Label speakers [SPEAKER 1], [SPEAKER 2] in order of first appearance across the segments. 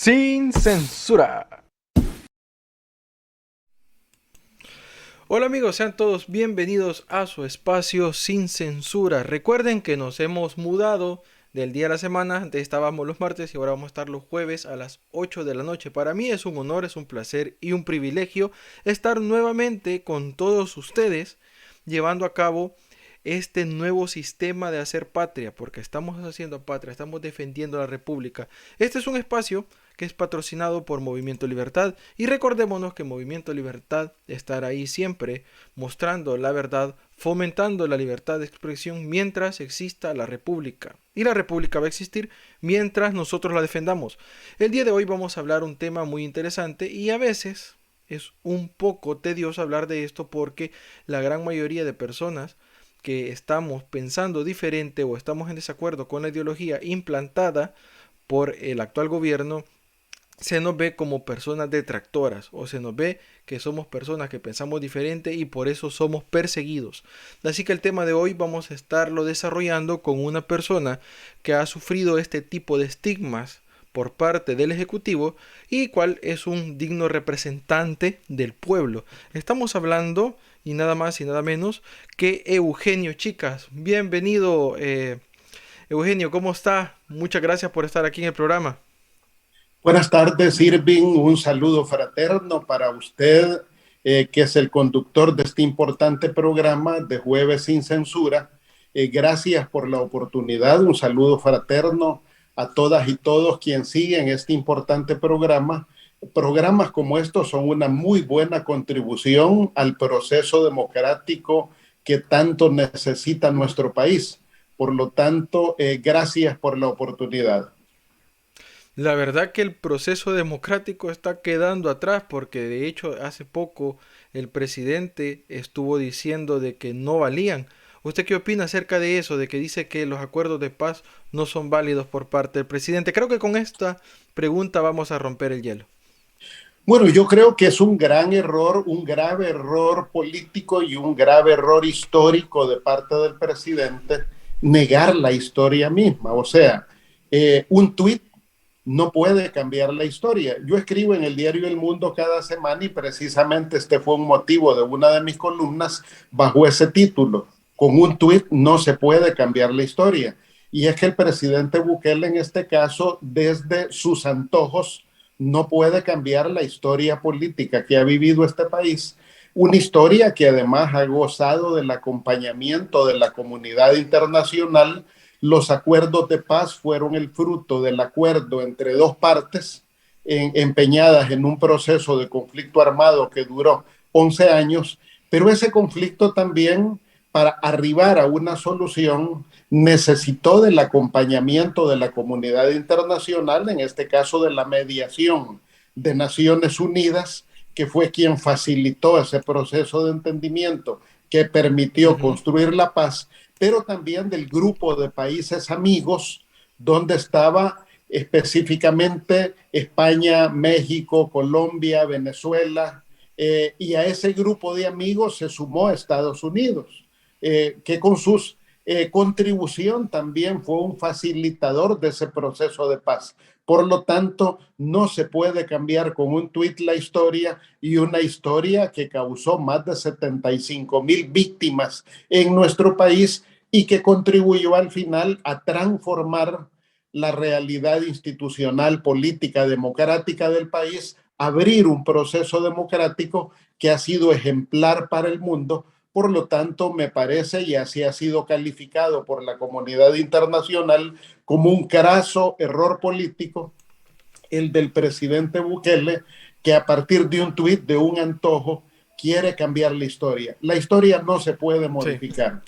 [SPEAKER 1] Sin censura. Hola amigos, sean todos bienvenidos a su espacio Sin Censura. Recuerden que nos hemos mudado del día de la semana. Antes estábamos los martes y ahora vamos a estar los jueves a las 8 de la noche. Para mí es un honor, es un placer y un privilegio estar nuevamente con todos ustedes llevando a cabo este nuevo sistema de hacer patria, porque estamos haciendo patria, estamos defendiendo la República. Este es un espacio que es patrocinado por Movimiento Libertad y recordémonos que Movimiento Libertad estará ahí siempre mostrando la verdad, fomentando la libertad de expresión mientras exista la República. Y la República va a existir mientras nosotros la defendamos. El día de hoy vamos a hablar un tema muy interesante y a veces es un poco tedioso hablar de esto porque la gran mayoría de personas que estamos pensando diferente o estamos en desacuerdo con la ideología implantada por el actual gobierno, se nos ve como personas detractoras o se nos ve que somos personas que pensamos diferente y por eso somos perseguidos. Así que el tema de hoy vamos a estarlo desarrollando con una persona que ha sufrido este tipo de estigmas por parte del Ejecutivo y cuál es un digno representante del pueblo. Estamos hablando y nada más y nada menos que Eugenio Chicas. Bienvenido, Eugenio, ¿cómo está? Muchas gracias por estar aquí en el programa.
[SPEAKER 2] Buenas tardes, Irving. Un saludo fraterno para usted, que es el conductor de este importante programa de Jueves sin Censura. Gracias por la oportunidad. Un saludo fraterno a todas y todos quienes siguen este importante programa. Programas como estos son una muy buena contribución al proceso democrático que tanto necesita nuestro país. Por lo tanto, gracias por la oportunidad.
[SPEAKER 1] La verdad que el proceso democrático está quedando atrás porque de hecho hace poco el presidente estuvo diciendo de que no valían. ¿Usted qué opina acerca de eso, de que dice que los acuerdos de paz no son válidos por parte del presidente? Creo que con esta pregunta vamos a romper el hielo.
[SPEAKER 2] Bueno, yo creo que es un gran error, un grave error político y un grave error histórico de parte del presidente negar la historia misma. O sea, un tuit no puede cambiar la historia. Yo escribo en el diario El Mundo cada semana y precisamente este fue un motivo de una de mis columnas bajo ese título. Con un tuit no se puede cambiar la historia. Y es que el presidente Bukele en este caso, desde sus antojos, no puede cambiar la historia política que ha vivido este país, una historia que además ha gozado del acompañamiento de la comunidad internacional. Los acuerdos de paz fueron el fruto del acuerdo entre dos partes empeñadas en un proceso de conflicto armado que duró 11 años, pero ese conflicto también, para arribar a una solución, necesitó del acompañamiento de la comunidad internacional, en este caso de la mediación de Naciones Unidas, que fue quien facilitó ese proceso de entendimiento que permitió
[SPEAKER 1] Ujú.
[SPEAKER 2] construir la paz, pero también del grupo de países amigos, donde estaba específicamente España, México, Colombia, Venezuela, y a ese grupo de amigos se sumó Estados Unidos, que con sus contribución también fue un facilitador de ese proceso de paz. Por lo tanto, no se puede cambiar con un tuit la historia, y una historia que causó más de 75,000 víctimas en nuestro país y que contribuyó al final a transformar la realidad institucional, política, democrática del país, abrir un proceso democrático que ha sido ejemplar para el mundo. Por lo tanto, me parece, y así ha sido calificado por la comunidad internacional, como un craso error político el del presidente Bukele, que a partir de un tuit, de un antojo, quiere cambiar la historia. La historia no se puede
[SPEAKER 1] Sí,
[SPEAKER 2] modificar.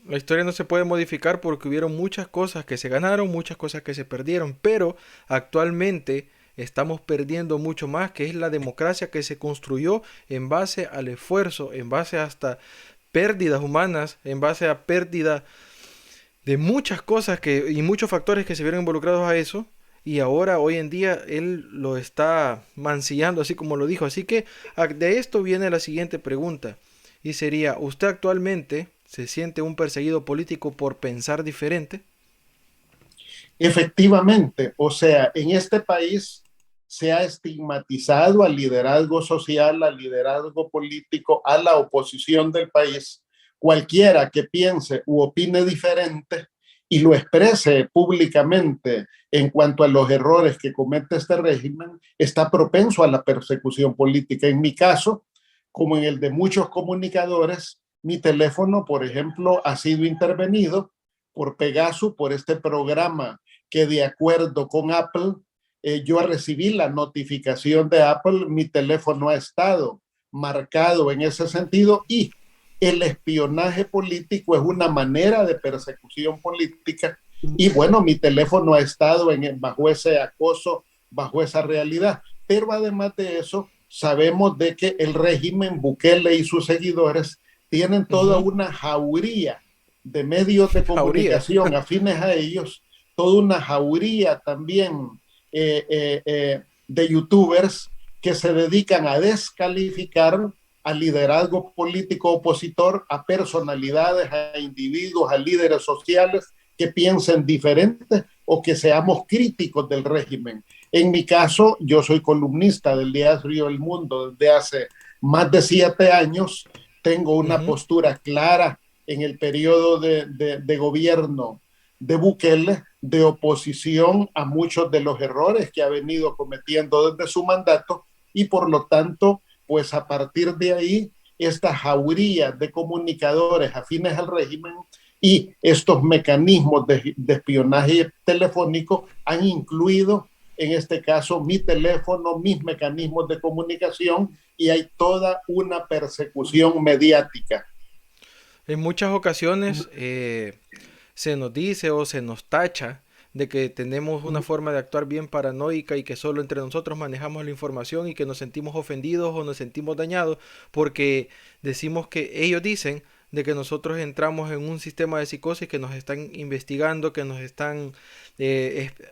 [SPEAKER 1] la historia no se puede modificar porque hubieron muchas cosas que se ganaron, muchas cosas que se perdieron, pero actualmente estamos perdiendo mucho más, que es la democracia que se construyó en base al esfuerzo, en base hasta pérdidas humanas, en base a pérdida de muchas cosas que, y muchos factores que se vieron involucrados a eso. Y ahora, hoy en día, él lo está mancillando, así como lo dijo. Así que de esto viene la siguiente pregunta. Y sería, ¿usted actualmente se siente un perseguido político por pensar diferente?
[SPEAKER 2] Efectivamente, o sea, en este país se ha estigmatizado al liderazgo social, al liderazgo político, a la oposición del país. Cualquiera que piense u opine diferente y lo exprese públicamente en cuanto a los errores que comete este régimen, está propenso a la persecución política. En mi caso, como en el de muchos comunicadores, mi teléfono, por ejemplo, ha sido intervenido por Pegasus, por este programa que de acuerdo con Apple, yo recibí la notificación de Apple, mi teléfono ha estado marcado en ese sentido y el espionaje político es una manera de persecución política y bueno, mi teléfono ha estado bajo ese acoso, bajo esa realidad. Pero además de eso, sabemos de que el régimen Bukele y sus seguidores tienen toda una jauría de medios de
[SPEAKER 1] Jauría.
[SPEAKER 2] comunicación afines a ellos, toda una jauría también de youtubers que se dedican a descalificar al liderazgo político opositor, a personalidades, a individuos, a líderes sociales que piensen diferente o que seamos críticos del régimen. En mi caso, yo soy columnista del Diario El Mundo desde hace más de 7 años. Tengo una postura clara en el periodo de gobierno de Bukele, de oposición a muchos de los errores que ha venido cometiendo desde su mandato y por lo tanto, pues a partir de ahí, esta jauría de comunicadores afines al régimen y estos mecanismos de espionaje telefónico han incluido, en este caso, mi teléfono, mis mecanismos de comunicación y hay toda una persecución mediática.
[SPEAKER 1] En muchas ocasiones se nos dice o se nos tacha de que tenemos una forma de actuar bien paranoica y que solo entre nosotros manejamos la información y que nos sentimos ofendidos o nos sentimos dañados porque decimos que ellos dicen de que nosotros entramos en un sistema de psicosis, que nos están investigando, que nos están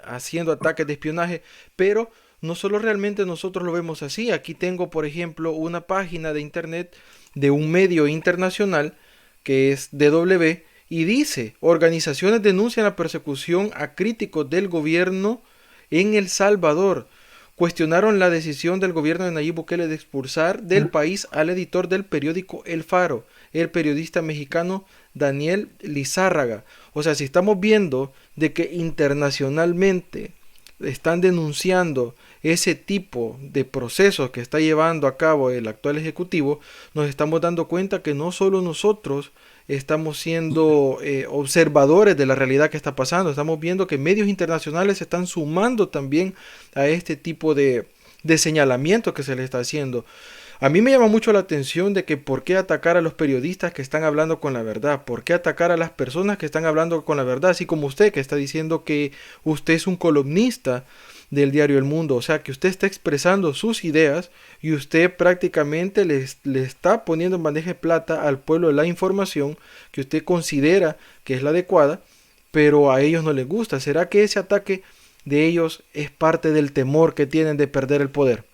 [SPEAKER 1] haciendo ataques de espionaje, pero no solo realmente nosotros lo vemos así. Aquí tengo, por ejemplo, una página de internet de un medio internacional que es DW, y dice, organizaciones denuncian la persecución a críticos del gobierno en El Salvador. Cuestionaron la decisión del gobierno de Nayib Bukele de expulsar del país al editor del periódico El Faro, el periodista mexicano Daniel Lizárraga. O sea, si estamos viendo de que internacionalmente están denunciando ese tipo de procesos que está llevando a cabo el actual ejecutivo, nos estamos dando cuenta que no solo nosotros estamos siendo observadores de la realidad que está pasando, estamos viendo que medios internacionales se están sumando también a este tipo de señalamiento que se le está haciendo. A mí me llama mucho la atención de que por qué atacar a los periodistas que están hablando con la verdad, por qué atacar a las personas que están hablando con la verdad, así como usted que está diciendo que usted es un columnista del diario El Mundo, o sea que usted está expresando sus ideas y usted prácticamente le está poniendo en bandeja de plata al pueblo la información que usted considera que es la adecuada, pero a ellos no les gusta. ¿Será que ese ataque de ellos es parte del temor que tienen de perder el poder?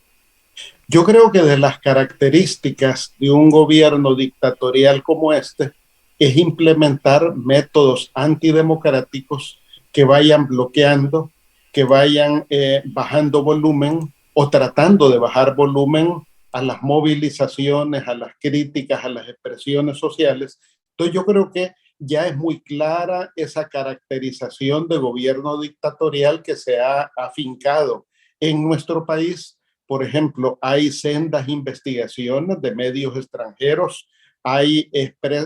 [SPEAKER 2] Yo creo que de las características de un gobierno dictatorial como este es implementar métodos antidemocráticos que vayan bloqueando, que vayan bajando volumen o tratando de bajar volumen a las movilizaciones, a las críticas, a las expresiones sociales. Entonces yo creo que ya es muy clara esa caracterización de gobierno dictatorial que se ha afincado en nuestro país. Por ejemplo, hay sendas investigaciones de medios extranjeros, hay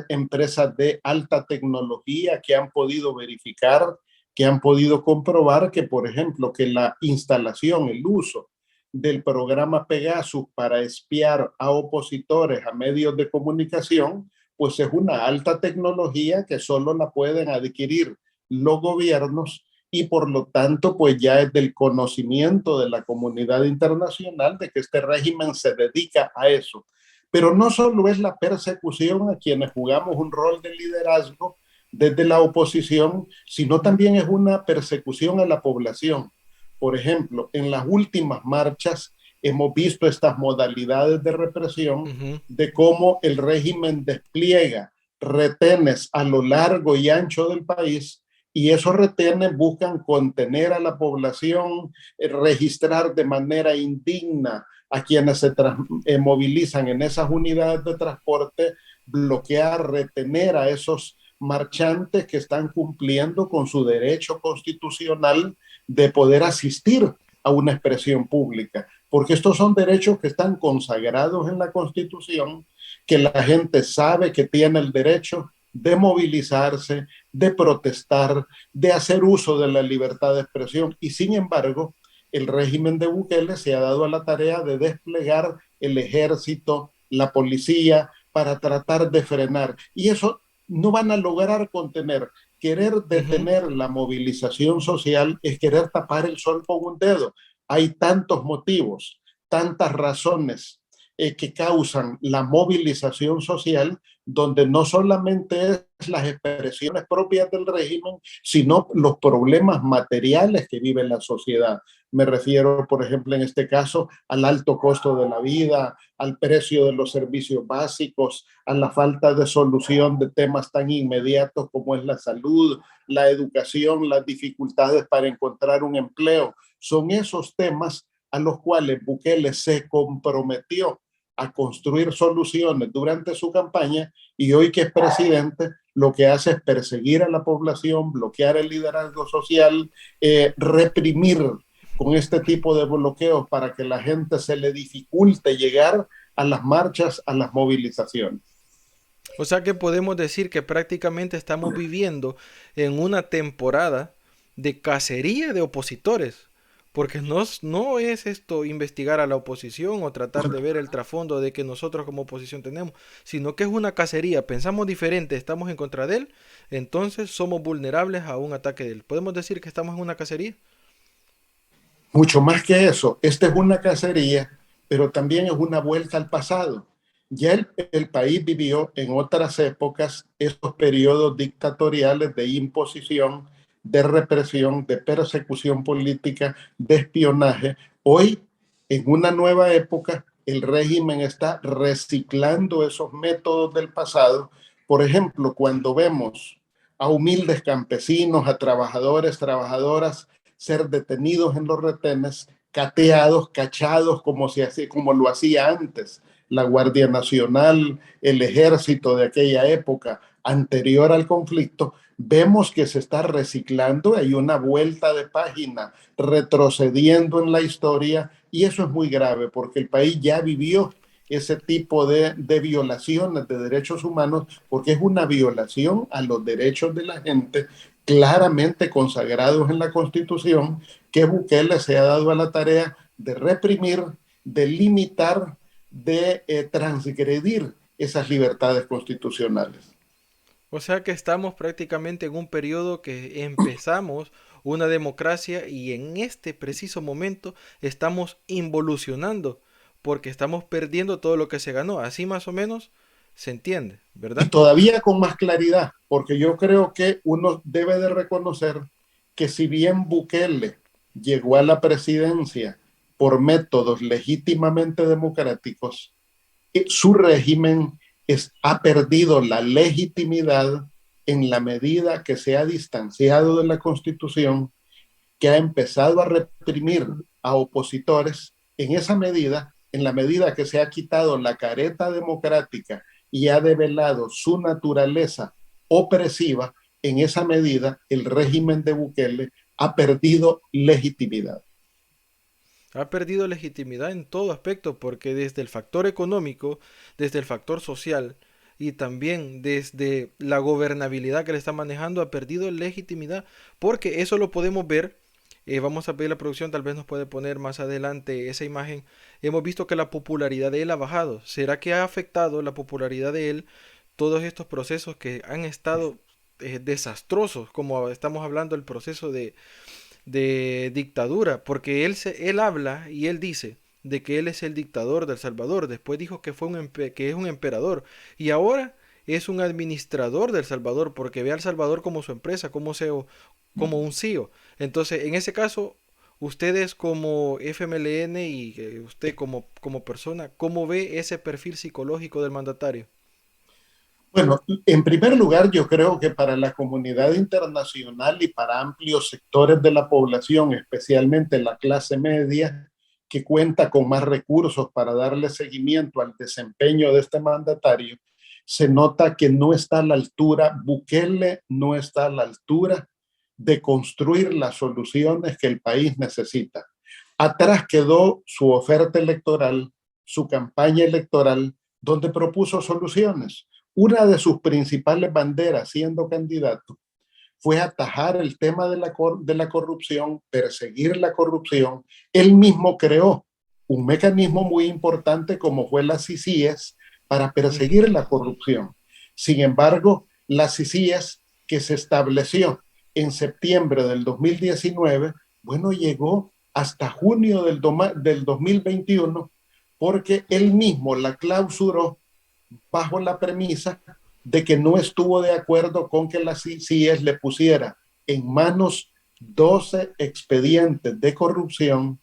[SPEAKER 2] empresas de alta tecnología que han podido verificar, que han podido comprobar que, por ejemplo, que la instalación, el uso del programa Pegasus para espiar a opositores, a medios de comunicación, pues es una alta tecnología que solo la pueden adquirir los gobiernos y por lo tanto pues ya es del conocimiento de la comunidad internacional de que este régimen se dedica a eso. Pero no solo es la persecución a quienes jugamos un rol de liderazgo desde la oposición, sino también es una persecución a la población. Por ejemplo, en las últimas marchas hemos visto estas modalidades de represión, de cómo el régimen despliega retenes a lo largo y ancho del país y esos retenes buscan contener a la población, registrar de manera indigna a quienes movilizan en esas unidades de transporte, bloquear, retener a esos marchantes que están cumpliendo con su derecho constitucional de poder asistir a una expresión pública, porque estos son derechos que están consagrados en la Constitución, que la gente sabe que tiene el derecho de movilizarse, de protestar, de hacer uso de la libertad de expresión. Y sin embargo, el régimen de Bukele se ha dado a la tarea de desplegar el ejército, la policía, para tratar de frenar. Y eso no van a lograr contener. Querer
[SPEAKER 1] Ujú.
[SPEAKER 2] detener la movilización social es querer tapar el sol con un dedo. Hay tantos motivos, tantas razones que causan la movilización social, donde no solamente es las expresiones propias del régimen, sino los problemas materiales que vive la sociedad. Me refiero, por ejemplo, en este caso, al alto costo de la vida, al precio de los servicios básicos, a la falta de solución de temas tan inmediatos como es la salud, la educación, las dificultades para encontrar un empleo. Son esos temas a los cuales Bukele se comprometió a construir soluciones durante su campaña, y hoy que es presidente lo que hace es perseguir a la población, bloquear el liderazgo social, reprimir con este tipo de bloqueos para que la gente se le dificulte llegar a las marchas, a las movilizaciones.
[SPEAKER 1] O sea que podemos decir que prácticamente estamos viviendo en una temporada de cacería de opositores. Porque no es esto investigar a la oposición o tratar de ver el trasfondo de que nosotros como oposición tenemos, sino que es una cacería. Pensamos diferente, estamos en contra de él, entonces somos vulnerables a un ataque de él. ¿Podemos decir que estamos en una cacería?
[SPEAKER 2] Mucho más que eso, esta es una cacería, pero también es una vuelta al pasado. Ya el país vivió en otras épocas esos periodos dictatoriales de imposición, de represión, de persecución política, de espionaje. Hoy, en una nueva época, el régimen está reciclando esos métodos del pasado. Por ejemplo, cuando vemos a humildes campesinos, a trabajadores, trabajadoras, ser detenidos en los retenes, cateados, cachados, como lo hacía antes la Guardia Nacional, el ejército de aquella época anterior al conflicto, vemos que se está reciclando, hay una vuelta de página, retrocediendo en la historia, y eso es muy grave porque el país ya vivió ese tipo de violaciones de derechos humanos, porque es una violación a los derechos de la gente claramente consagrados en la Constitución, que Bukele se ha dado a la tarea de reprimir, de limitar, de transgredir esas libertades constitucionales.
[SPEAKER 1] O sea que estamos prácticamente en un periodo que empezamos una democracia y en este preciso momento estamos involucionando porque estamos perdiendo todo lo que se ganó. Así más o menos se entiende,
[SPEAKER 2] Y
[SPEAKER 1] ¿verdad?
[SPEAKER 2] todavía con más claridad, porque yo creo que uno debe de reconocer que si bien Bukele llegó a la presidencia por métodos legítimamente democráticos, su régimen ha perdido la legitimidad en la medida que se ha distanciado de la Constitución, que ha empezado a reprimir a opositores. En esa medida, en la medida que se ha quitado la careta democrática y ha develado su naturaleza opresiva, en esa medida el régimen de Bukele ha perdido legitimidad.
[SPEAKER 1] Ha perdido legitimidad en todo aspecto porque desde el factor económico, desde el factor social y también desde la gobernabilidad que le está manejando ha perdido legitimidad porque eso lo podemos ver. Vamos a pedir la producción, tal vez nos puede poner más adelante esa imagen. Hemos visto que la popularidad de él ha bajado. ¿Será que ha afectado la popularidad de él todos estos procesos que han estado desastrosos, como estamos hablando del proceso de dictadura? Porque él habla y él dice de que él es el dictador del Salvador, después dijo que, que es un emperador y ahora es un administrador del Salvador porque ve al Salvador como su empresa, como CEO, como un CEO. Entonces, en ese caso, ustedes como FMLN y usted como persona, ¿cómo ve ese perfil psicológico del mandatario?
[SPEAKER 2] Bueno, en primer lugar, yo creo que para la comunidad internacional y para amplios sectores de la población, especialmente la clase media, que cuenta con más recursos para darle seguimiento al desempeño de este mandatario, se nota que no está a la altura, Bukele no está a la altura de construir las soluciones que el país necesita. Atrás quedó su oferta electoral, su campaña electoral, donde propuso soluciones. Una de sus principales banderas siendo candidato fue atajar el tema de la corrupción, perseguir la corrupción. Él mismo creó un mecanismo muy importante como fue la CICIES para perseguir la corrupción. Sin embargo, la CICIES que se estableció en septiembre del 2019, bueno, llegó hasta junio del 2021 porque él mismo la clausuró bajo la premisa de que no estuvo de acuerdo con que la CIES le pusiera en manos 12 expedientes de corrupción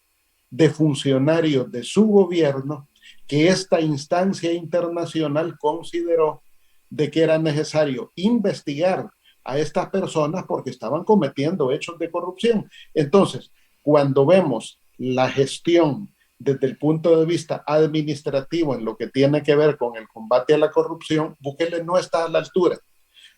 [SPEAKER 2] de funcionarios de su gobierno que esta instancia internacional consideró de que era necesario investigar a estas personas porque estaban cometiendo hechos de corrupción. Entonces, cuando vemos la gestión desde el punto de vista administrativo en lo que tiene que ver con el combate a la corrupción, Bukele no está a la altura.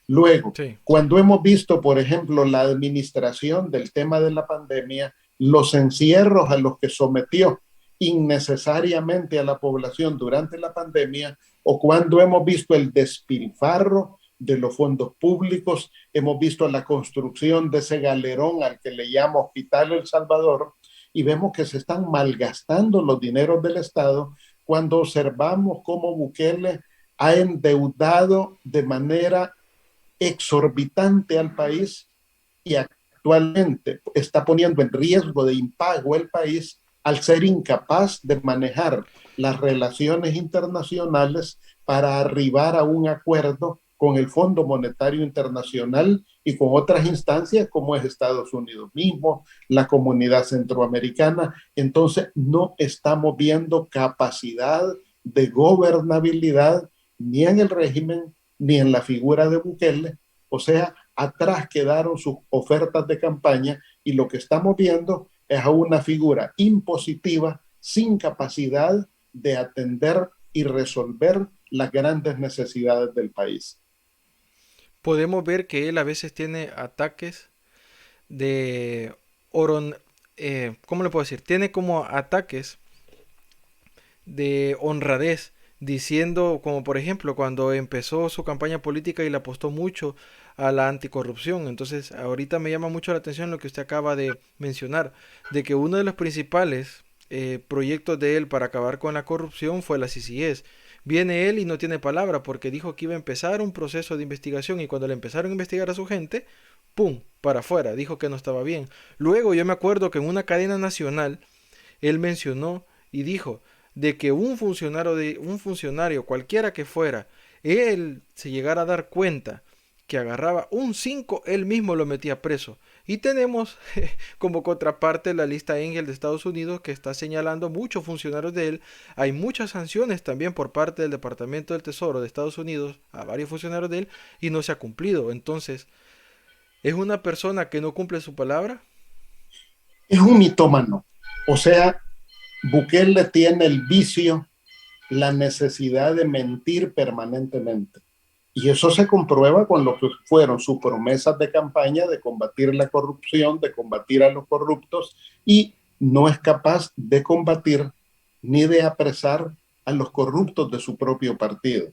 [SPEAKER 2] Luego,
[SPEAKER 1] Sí.
[SPEAKER 2] cuando hemos visto, por ejemplo, la administración del tema de la pandemia, los encierros a los que sometió innecesariamente a la población durante la pandemia, o cuando hemos visto el despilfarro de los fondos públicos, hemos visto la construcción de ese galerón al que le llama Hospital El Salvador, y vemos que se están malgastando los dineros del Estado cuando observamos cómo Bukele ha endeudado de manera exorbitante al país y actualmente está poniendo en riesgo de impago el país al ser incapaz de manejar las relaciones internacionales para arribar a un acuerdo con el Fondo Monetario Internacional y con otras instancias como es Estados Unidos mismo, la comunidad centroamericana. Entonces no estamos viendo capacidad de gobernabilidad ni en el régimen ni en la figura de Bukele. O sea, atrás quedaron sus ofertas de campaña y lo que estamos viendo es a una figura impositiva sin capacidad de atender y resolver las grandes necesidades del país.
[SPEAKER 1] Podemos ver que él a veces tiene ataques de oron, ¿cómo le puedo decir? Tiene como ataques de honradez, diciendo, como por ejemplo, cuando empezó su campaña política y le apostó mucho a la anticorrupción. Entonces, ahorita me llama mucho la atención lo que usted acaba de mencionar, de que uno de los principales proyectos de él para acabar con la corrupción fue la CCS. Viene él y no tiene palabra porque dijo que iba a empezar un proceso de investigación y cuando le empezaron a investigar a su gente, ¡pum!, para afuera, dijo que no estaba bien. Luego yo me acuerdo que en una cadena nacional él mencionó y dijo de que un funcionario cualquiera que fuera, él se llegara a dar cuenta que agarraba un 5 él mismo lo metía preso. Y tenemos como contraparte la lista Engel de Estados Unidos que está señalando muchos funcionarios de él. Hay muchas sanciones también por parte del Departamento del Tesoro de Estados Unidos a varios funcionarios de él y no se ha cumplido. Entonces, ¿es una persona que no cumple su palabra?
[SPEAKER 2] Es un mitómano. O sea, Bukele tiene el vicio, la necesidad de mentir permanentemente. Y eso se comprueba con lo que fueron sus promesas de campaña de combatir la corrupción, de combatir a los corruptos, y no es capaz de combatir ni de apresar a los corruptos de su propio partido.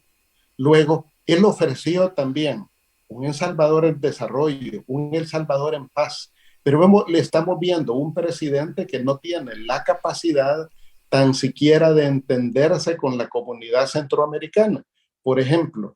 [SPEAKER 2] Luego, él ofreció también un El Salvador en desarrollo, un El Salvador en paz, pero le estamos viendo un presidente que no tiene la capacidad tan siquiera de entenderse con la comunidad centroamericana. Por ejemplo,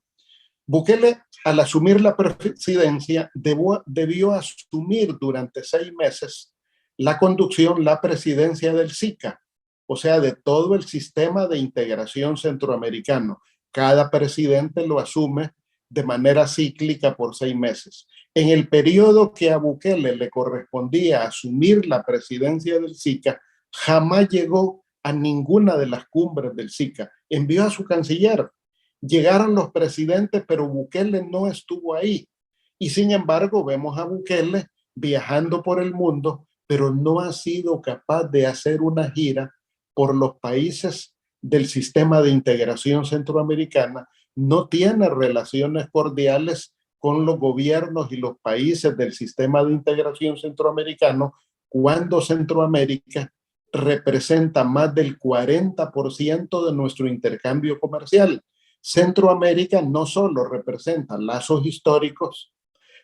[SPEAKER 2] Bukele, al asumir la presidencia, debió asumir durante 6 meses la conducción, la presidencia del SICA, o sea, de todo el sistema de integración centroamericano. Cada presidente lo asume de manera cíclica por 6 meses. En el periodo que a Bukele le correspondía asumir la presidencia del SICA, jamás llegó a ninguna de las cumbres del SICA. Envió a su canciller Llegaron los presidentes, pero Bukele no estuvo ahí. Y sin embargo, vemos a Bukele viajando por el mundo, pero no ha sido capaz de hacer una gira por los países del sistema de integración centroamericana, no tiene relaciones cordiales con los gobiernos y los países del sistema de integración centroamericano, cuando Centroamérica representa más del 40% de nuestro intercambio comercial. Centroamérica no solo representa lazos históricos,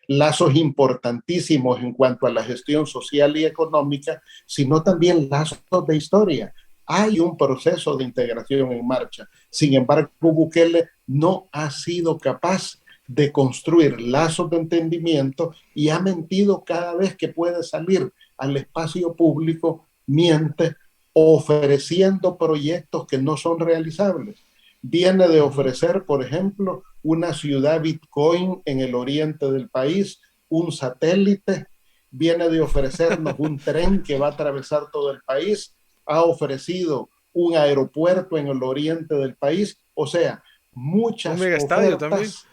[SPEAKER 2] lazos importantísimos en cuanto a la gestión social y económica, sino también lazos de historia. Hay un proceso de integración en marcha. Sin embargo, Bukele no ha sido capaz de construir lazos de entendimiento y ha mentido cada vez que puede salir al espacio público, miente ofreciendo proyectos que no son realizables. Viene de ofrecer, por ejemplo, una ciudad Bitcoin en el oriente del país, un satélite, viene de ofrecernos un tren que va a atravesar todo el país, ha ofrecido un aeropuerto en el oriente del país, o sea,
[SPEAKER 1] Un
[SPEAKER 2] muchas
[SPEAKER 1] mega estadio también.
[SPEAKER 2] ofertas,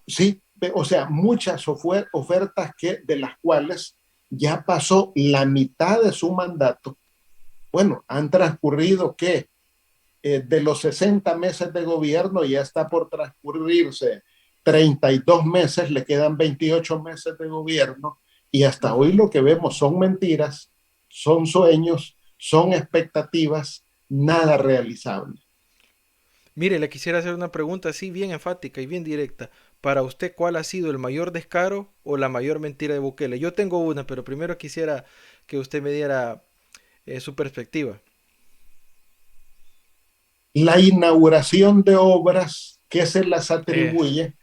[SPEAKER 2] sí, o sea, muchas ofertas de las cuales ya pasó la mitad de su mandato. Bueno, han transcurrido que de los 60 meses de gobierno ya está por transcurrirse 32 meses, le quedan 28 meses de gobierno y hasta hoy lo que vemos son mentiras, son sueños, son expectativas, nada realizable.
[SPEAKER 1] Mire, le quisiera hacer una pregunta así bien enfática y bien directa. Para usted, ¿cuál ha sido el mayor descaro o la mayor mentira de Bukele? Yo tengo una, pero primero quisiera que usted me diera su perspectiva.
[SPEAKER 2] La inauguración de obras que se las
[SPEAKER 1] Eh,
[SPEAKER 2] atribuye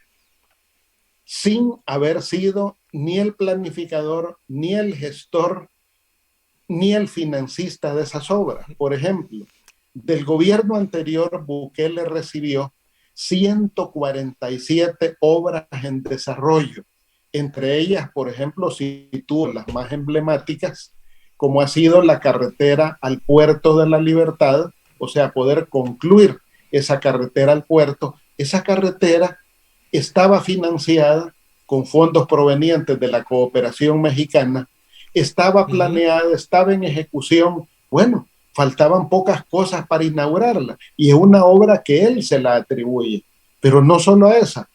[SPEAKER 2] sin haber sido ni el planificador, ni el gestor, ni el financista de esas obras. Por ejemplo, del gobierno anterior, Bukele recibió 147 obras en desarrollo. Entre ellas, por ejemplo, sitúo las más emblemáticas, como ha sido la carretera al puerto de la Libertad, o sea, poder concluir esa carretera al puerto. Esa carretera estaba financiada con fondos provenientes de la cooperación mexicana, estaba
[SPEAKER 1] ujú.
[SPEAKER 2] planeada, estaba en ejecución. Bueno, faltaban pocas cosas para inaugurarla y es una obra que él se la atribuye. Pero no solo a esa,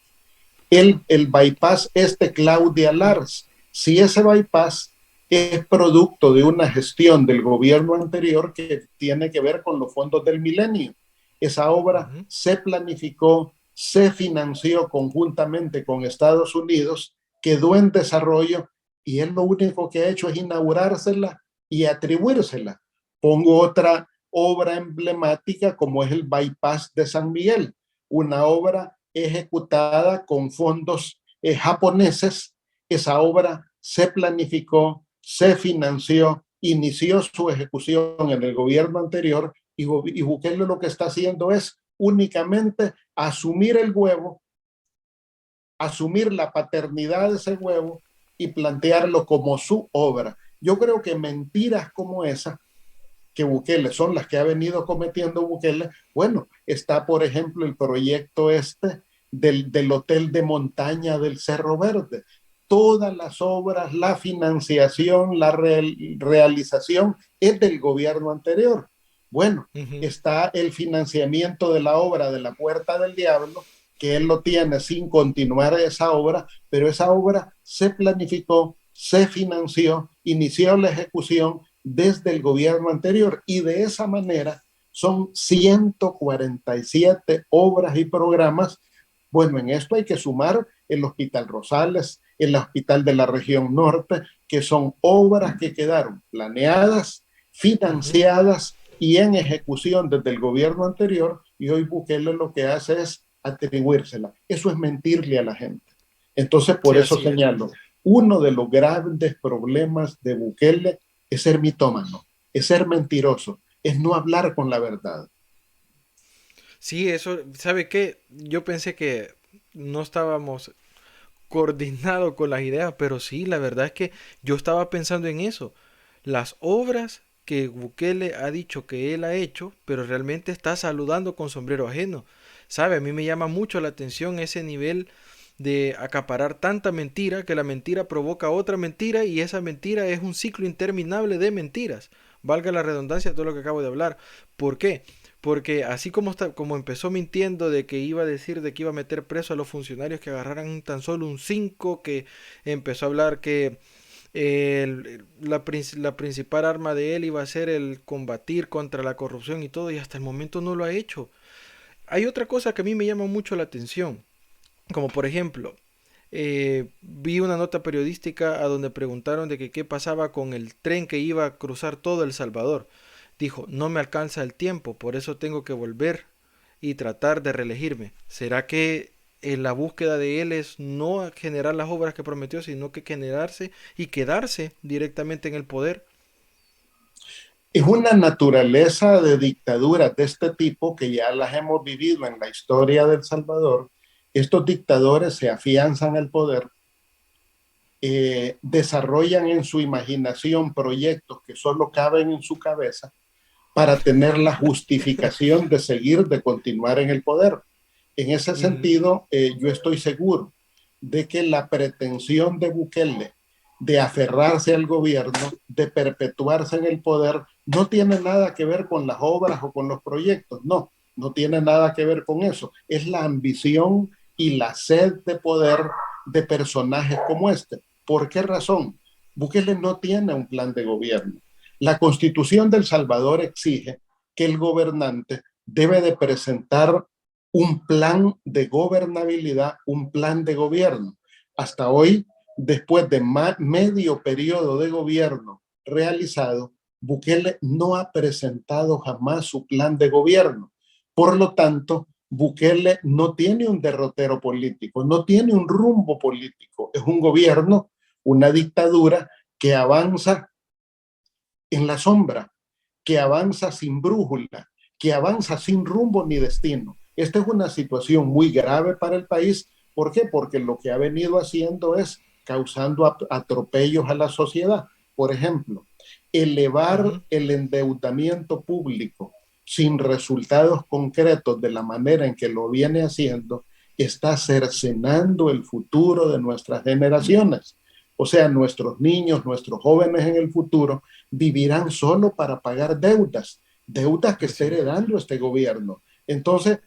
[SPEAKER 2] el bypass Claudia Lars, si ese bypass es producto de una gestión del gobierno anterior que tiene que ver con los fondos del milenio. Esa obra
[SPEAKER 1] Ujú.
[SPEAKER 2] se planificó, se financió conjuntamente con Estados Unidos, quedó en desarrollo y él lo único que ha hecho es inaugurársela y atribuírsela. Pongo otra obra emblemática como es el bypass de San Miguel, una obra ejecutada con fondos japoneses. Esa obra se planificó, se financió, inició su ejecución en el gobierno anterior y Bukele lo que está haciendo es únicamente asumir el huevo, asumir la paternidad de ese huevo y plantearlo como su obra. Yo creo que mentiras como esa que Bukele son las que ha venido cometiendo Bukele. Bueno, está por ejemplo el proyecto del hotel de montaña del Cerro Verde. Todas las obras, la financiación, la realización es del gobierno anterior. Bueno,
[SPEAKER 1] Ujú.
[SPEAKER 2] está el financiamiento de la obra de la Puerta del Diablo, que él lo tiene sin continuar esa obra, pero esa obra se planificó, se financió, inició la ejecución desde el gobierno anterior y de esa manera son 147 obras y programas. Bueno, en esto hay que sumar el Hospital Rosales, el Hospital de la Región Norte, que son obras que quedaron planeadas,
[SPEAKER 1] Ujú.
[SPEAKER 2] financiadas y en ejecución desde el gobierno anterior y hoy Bukele lo que hace es atribuírsela. Eso es mentirle a la gente. Entonces, por
[SPEAKER 1] Sí,
[SPEAKER 2] eso
[SPEAKER 1] así es.
[SPEAKER 2] señalo, uno de los grandes problemas de Bukele es ser mitómano, es ser mentiroso, es no hablar con la verdad.
[SPEAKER 1] Sí, eso, ¿sabe qué? Yo pensé que no estábamos coordinados con las ideas, pero sí, la verdad es que yo estaba pensando en eso. Las obras que Bukele ha dicho que él ha hecho, pero realmente está saludando con sombrero ajeno. ¿Sabe? A mí me llama mucho la atención ese nivel de acaparar tanta mentira que la mentira provoca otra mentira y esa mentira es un ciclo interminable de mentiras. Valga la redundancia de todo lo que acabo de hablar. ¿Por qué? Porque así como, como empezó mintiendo de que iba a decir de que iba a meter preso a los funcionarios que agarraran tan solo un 5, que empezó a hablar que la principal arma de él iba a ser el combatir contra la corrupción y todo, y hasta el momento no lo ha hecho. Hay otra cosa que a mí me llama mucho la atención, como por ejemplo, vi una nota periodística a donde preguntaron de que qué pasaba con el tren que iba a cruzar todo El Salvador. Dijo, no me alcanza el tiempo, por eso tengo que volver y tratar de reelegirme. ¿Será que la búsqueda de él es no generar las obras que prometió, sino que generarse y quedarse directamente en el poder?
[SPEAKER 2] Es una naturaleza de dictaduras de este tipo que ya las hemos vivido en la historia de El Salvador. Estos dictadores se afianzan al poder, desarrollan en su imaginación proyectos que solo caben en su cabeza para tener la justificación de seguir, de continuar en el poder. En ese
[SPEAKER 1] Ujú.
[SPEAKER 2] sentido, yo estoy seguro de que la pretensión de Bukele de aferrarse al gobierno, de perpetuarse en el poder, no tiene nada que ver con las obras o con los proyectos, no, no tiene nada que ver con eso. Es la ambición y la sed de poder de personajes como este. ¿Por qué razón? Bukele no tiene un plan de gobierno. La Constitución del Salvador exige que el gobernante debe de presentar un plan de gobernabilidad, un plan de gobierno. Hasta hoy, después de medio periodo de gobierno realizado, Bukele no ha presentado jamás su plan de gobierno. Por lo tanto, Bukele no tiene un derrotero político, no tiene un rumbo político. Es un gobierno, una dictadura que avanza en la sombra, que avanza sin brújula, que avanza sin rumbo ni destino. Esta es una situación muy grave para el país. ¿Por qué? Porque lo que ha venido haciendo es causando atropellos a la sociedad. Por ejemplo, elevar
[SPEAKER 1] Ujú.
[SPEAKER 2] el endeudamiento público sin resultados concretos de la manera en que lo viene haciendo está cercenando el futuro de nuestras generaciones. O sea, nuestros niños, nuestros jóvenes en el futuro vivirán solo para pagar deudas, deudas que está
[SPEAKER 1] Así es.
[SPEAKER 2] heredando este gobierno. Entonces,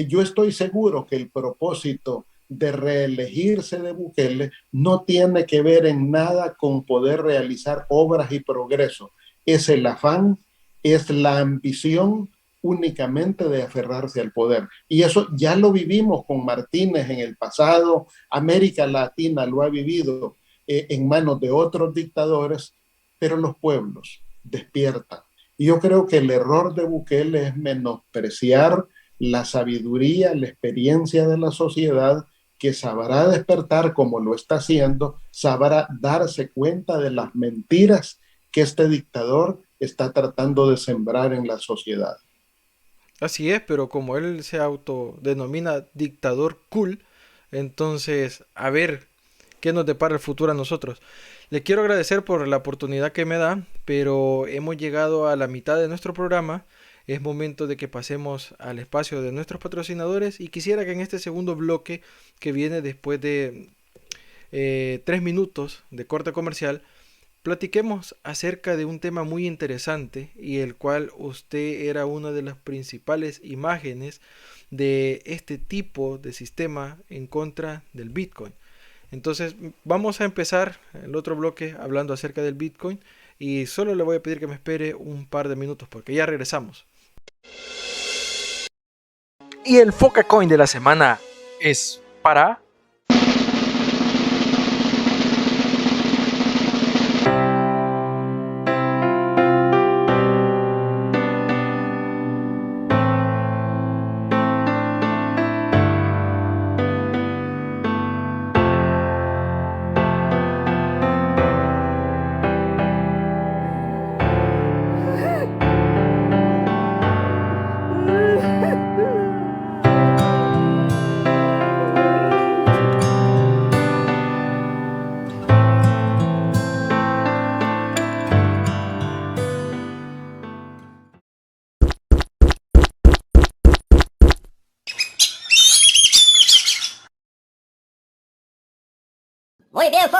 [SPEAKER 2] yo estoy seguro que el propósito de reelegirse de Bukele no tiene que ver en nada con poder realizar obras y progreso. Es el afán, es la ambición únicamente de aferrarse al poder. Y eso ya lo vivimos con Martínez en el pasado, América Latina lo ha vivido en manos de otros dictadores, pero los pueblos despiertan. Y yo creo que el error de Bukele es menospreciar la sabiduría, la experiencia de la sociedad que sabrá despertar como lo está haciendo, sabrá darse cuenta de las mentiras que este dictador está tratando de sembrar en la sociedad.
[SPEAKER 1] Así es, pero como él se autodenomina dictador cool, entonces a ver qué nos depara el futuro a nosotros. Le quiero agradecer por la oportunidad que me da, pero hemos llegado a la mitad de nuestro programa. Es momento de que pasemos al espacio de nuestros patrocinadores y quisiera que en este segundo bloque que viene después de 3 minutos de corte comercial, platiquemos acerca de un tema muy interesante y el cual usted era una de las principales imágenes de este tipo de sistema en contra del Bitcoin. Entonces vamos a empezar el otro bloque hablando acerca del Bitcoin y solo le voy a pedir que me espere un par de minutos porque ya regresamos. Y el Foca Coin de la semana es para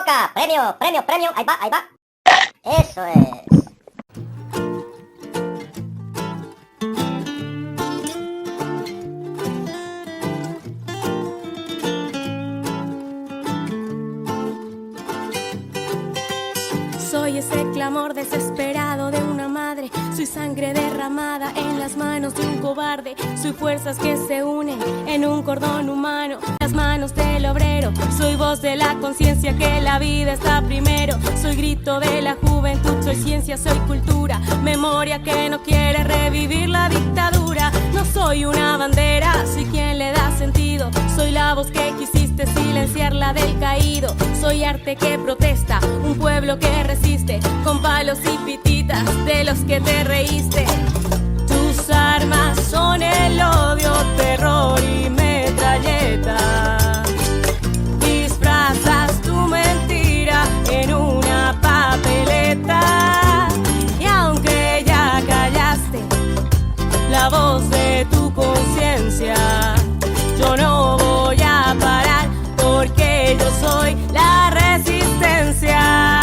[SPEAKER 3] Oscar, premio, premio, premio. Ahí va, ahí va. Eso es.
[SPEAKER 4] Soy ese clamor desesperado de una madre. Soy sangre derramada en las manos de un cobarde. Soy fuerzas que se unen en un cordón humano. Las manos del obrero. Soy voz de la conciencia que la vida está primero. Soy grito de la juventud. Soy ciencia, soy cultura. Memoria que no quiere revivir la dictadura. No soy una bandera, soy quien le da sentido. Soy la voz que quisiste silenciar, la del caído. Soy arte que protesta, un pueblo que resiste, con palos y pititas de los que te reíste. Tus armas son el odio, terror y metralleta. Disfrazas tu mentira en una papeleta. Y aunque ya callaste la voz de tu conciencia, yo no voy a parar porque yo soy la resistencia.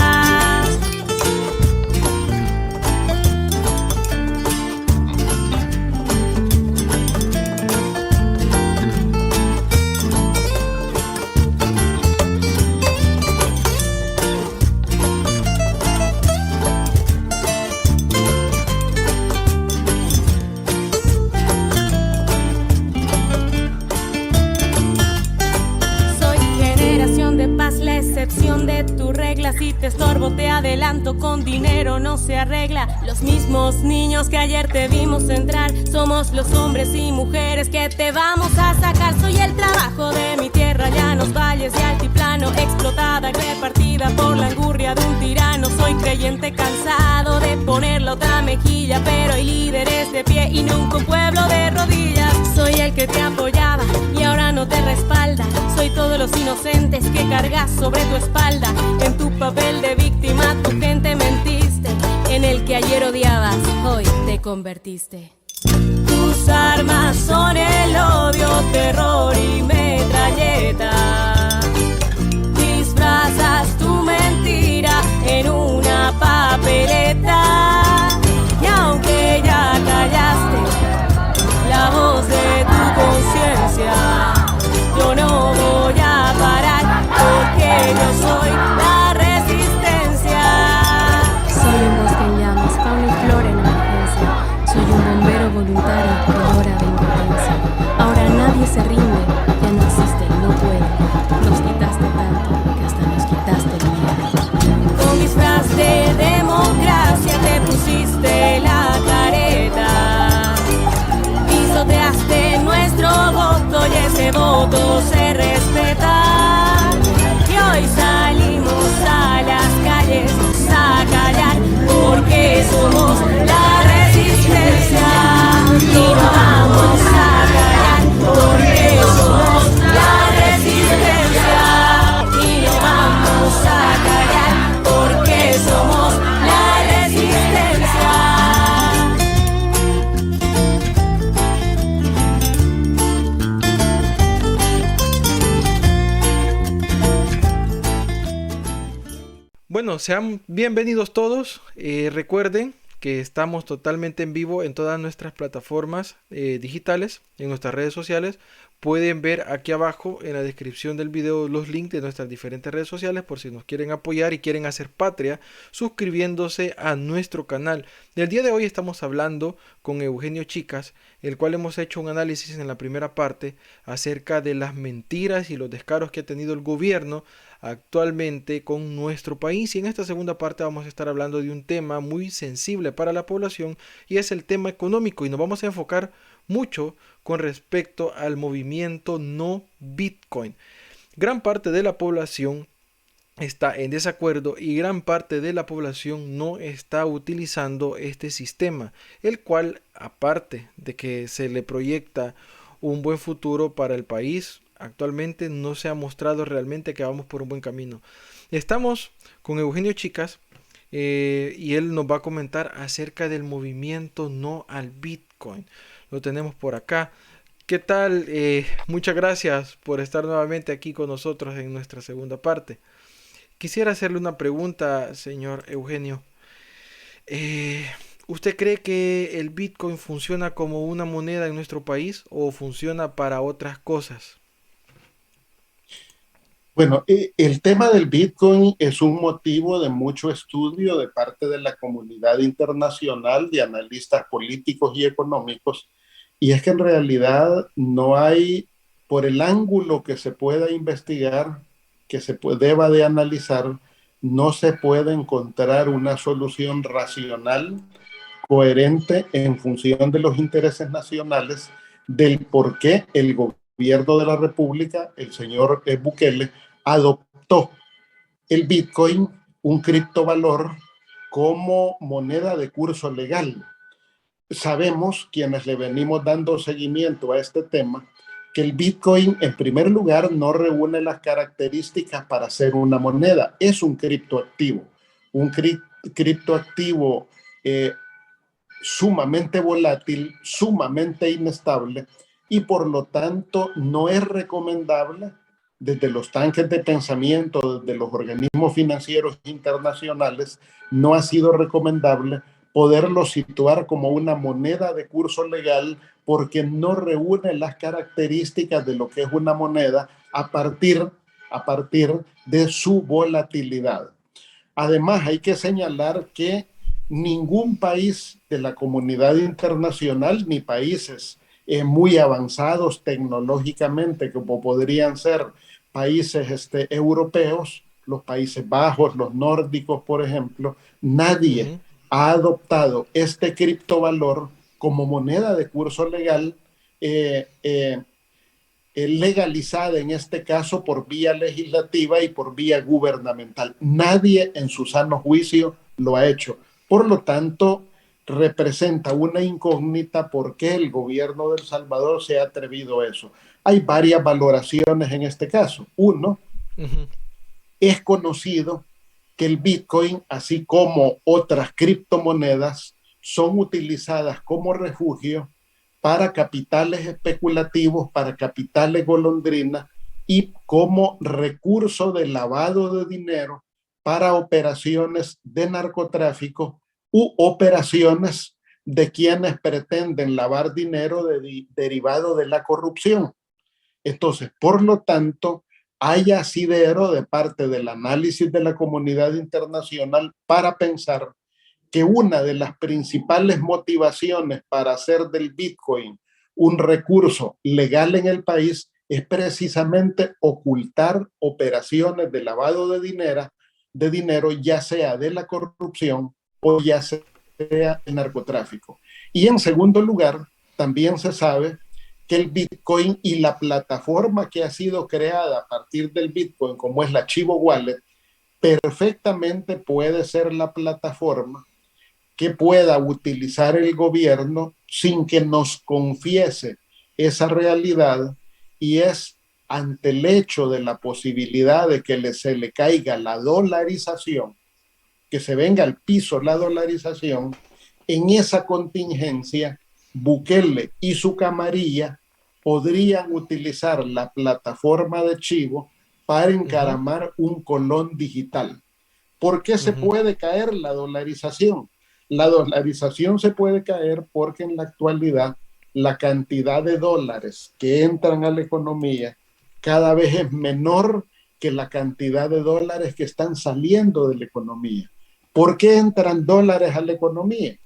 [SPEAKER 4] La excepción de tu regla, si te estorbo te adelanto, con dinero no se arregla. Los mismos niños que ayer te vimos entrar, somos los hombres y mujeres que te vamos a sacar. Soy el trabajo de mi tierra, llanos, valles y altiplano, explotada, repartida por la angurria de un tirano. Soy creyente cansado de poner la otra mejilla, pero hay líderes de pie y nunca un pueblo de rodillas. Soy el que te apoyaba y ahora no te respalda. Soy todos los inocentes que cargas sobre tu espalda. En tu papel de víctima tu gente mentiste. En el que ayer odiabas, hoy te convertiste. Tus armas son el odio, terror y metralleta. Disfrazas tu mentira en una papeleta. Y aunque ya callaste la voz de tu conciencia, yo no voy a parar porque yo soy la resistencia. Soy un bosque en llamas, fauna y flora en emergencia. Soy un bombero voluntario en hora de impotencia. Ahora nadie se rinde, ya no existe y no puede. Nos quitaste tanto que hasta nos quitaste el miedo. Con disfraz de democracia te pusiste la careta. Pisoteaste nuestro voto y ese voto se respeta. Y hoy salimos a las calles a callar porque somos la resistencia. Y no vamos a callar porque somos la resistencia. Y no vamos a callar porque somos la resistencia.
[SPEAKER 1] Bueno, sean bienvenidos todos. Recuerden que estamos totalmente en vivo en todas nuestras plataformas digitales, en nuestras redes sociales. Pueden ver aquí abajo en la descripción del video los links de nuestras diferentes redes sociales por si nos quieren apoyar y quieren hacer patria suscribiéndose a nuestro canal. El día de hoy estamos hablando con Eugenio Chicas, el cual hemos hecho un análisis en la primera parte acerca de las mentiras y los descaros que ha tenido el gobierno actualmente con nuestro país, y en esta segunda parte vamos a estar hablando de un tema muy sensible para la población y es el tema económico, y nos vamos a enfocar mucho con respecto al movimiento no Bitcoin. Gran parte de la población está en desacuerdo y gran parte de la población no está utilizando este sistema, el cual, aparte de que se le proyecta un buen futuro para el país, actualmente no se ha mostrado realmente que vamos por un buen camino. Estamos con Eugenio Chicas y él nos va a comentar acerca del movimiento no al Bitcoin. Lo tenemos por acá. ¿Qué tal? Muchas gracias por estar nuevamente aquí con nosotros en nuestra segunda parte. Quisiera hacerle una pregunta, señor Eugenio. Eh, ¿Usted cree que el Bitcoin funciona como una moneda en nuestro país o funciona para otras cosas?
[SPEAKER 2] Bueno, el tema del Bitcoin es un motivo de mucho estudio de parte de la comunidad internacional de analistas políticos y económicos, y es que en realidad no hay, por el ángulo que se pueda investigar, deba de analizar, no se puede encontrar una solución racional, coherente en función de los intereses nacionales del por qué el gobierno de la República, el señor Bukele, adoptó el Bitcoin, un criptovalor, como moneda de curso legal. Sabemos, quienes le venimos dando seguimiento a este tema, que el Bitcoin, en primer lugar, no reúne las características para ser una moneda. Es un criptoactivo eh, sumamente volátil, sumamente inestable, y por lo tanto no es recomendable desde los tanques de pensamiento, desde los organismos financieros internacionales, no ha sido recomendable poderlo situar como una moneda de curso legal porque no reúne las características de lo que es una moneda a partir de su volatilidad. Además, hay que señalar que ningún país de la comunidad internacional, ni países muy avanzados tecnológicamente, como podrían ser países europeos, los Países Bajos, los nórdicos, por ejemplo, nadie
[SPEAKER 1] Ujú.
[SPEAKER 2] ha adoptado este criptovalor como moneda de curso legal legalizada en este caso por vía legislativa y por vía gubernamental. Nadie en su sano juicio lo ha hecho. Por lo tanto, representa una incógnita por qué el gobierno de El Salvador se ha atrevido a eso. Hay varias valoraciones en este caso. Uno,
[SPEAKER 1] Ujú.
[SPEAKER 2] es conocido que el Bitcoin, así como otras criptomonedas, son utilizadas como refugio para capitales especulativos, para capitales golondrinas y como recurso de lavado de dinero para operaciones de narcotráfico u operaciones de quienes pretenden lavar dinero derivado de la corrupción. Entonces, por lo tanto, hay asidero de parte del análisis de la comunidad internacional para pensar que una de las principales motivaciones para hacer del Bitcoin un recurso legal en el país es precisamente ocultar operaciones de lavado de dinero, ya sea de la corrupción o ya sea el narcotráfico. Y en segundo lugar, también se sabe que el Bitcoin y la plataforma que ha sido creada a partir del Bitcoin, como es la Chivo Wallet, perfectamente puede ser la plataforma que pueda utilizar el gobierno sin que nos confiese esa realidad, y es ante el hecho de la posibilidad de que se le caiga la dolarización, que se venga al piso la dolarización, en esa contingencia Bukele y su camarilla podrían utilizar la plataforma de Chivo para
[SPEAKER 1] Ujú.
[SPEAKER 2] encaramar un colón digital. ¿Por qué se
[SPEAKER 1] Ujú.
[SPEAKER 2] puede caer la dolarización? La dolarización se puede caer porque en la actualidad la cantidad de dólares que entran a la economía cada vez es menor que la cantidad de dólares que están saliendo de la economía. ¿Por qué entran dólares a la economía?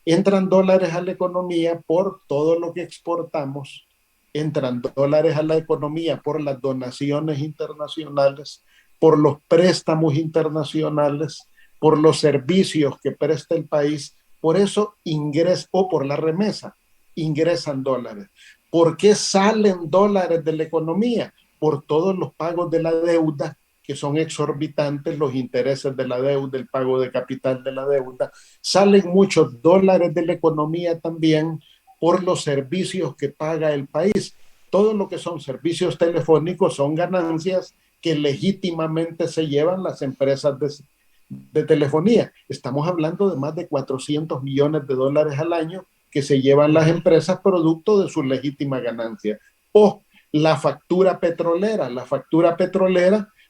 [SPEAKER 2] Entran dólares a la economía por todo lo que exportamos, entran dólares a la economía por las donaciones internacionales, por los préstamos internacionales, por los servicios que presta el país, por eso ingresa, o por la remesa, ingresan dólares. ¿Por qué salen dólares de la economía? Por todos los pagos de la deuda, que son exorbitantes, los intereses de la deuda, el pago de capital de la deuda. Salen muchos dólares de la economía también por los servicios que paga el país. Todo lo que son servicios telefónicos son ganancias que legítimamente se llevan las empresas de telefonía. Estamos hablando de más de 400 millones de dólares al año que se llevan las
[SPEAKER 1] Ujú.
[SPEAKER 2] empresas producto de su legítima ganancia. O la factura petrolera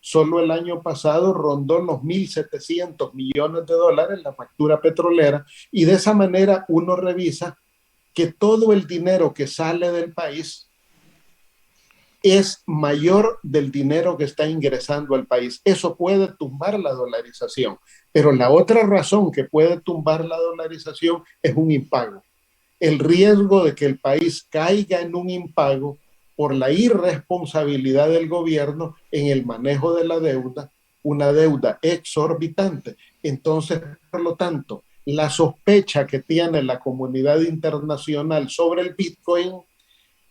[SPEAKER 2] Solo el año pasado rondó los 1.700 millones de dólares la factura petrolera, y de esa manera uno revisa que todo el dinero que sale del país es mayor del dinero que está ingresando al país. Eso puede tumbar la dolarización, pero la otra razón que puede tumbar la dolarización es un impago. El riesgo de que el país caiga en un impago por la irresponsabilidad del gobierno en el manejo de la deuda, una deuda exorbitante. Entonces, por lo tanto, la sospecha que tiene la comunidad internacional sobre el Bitcoin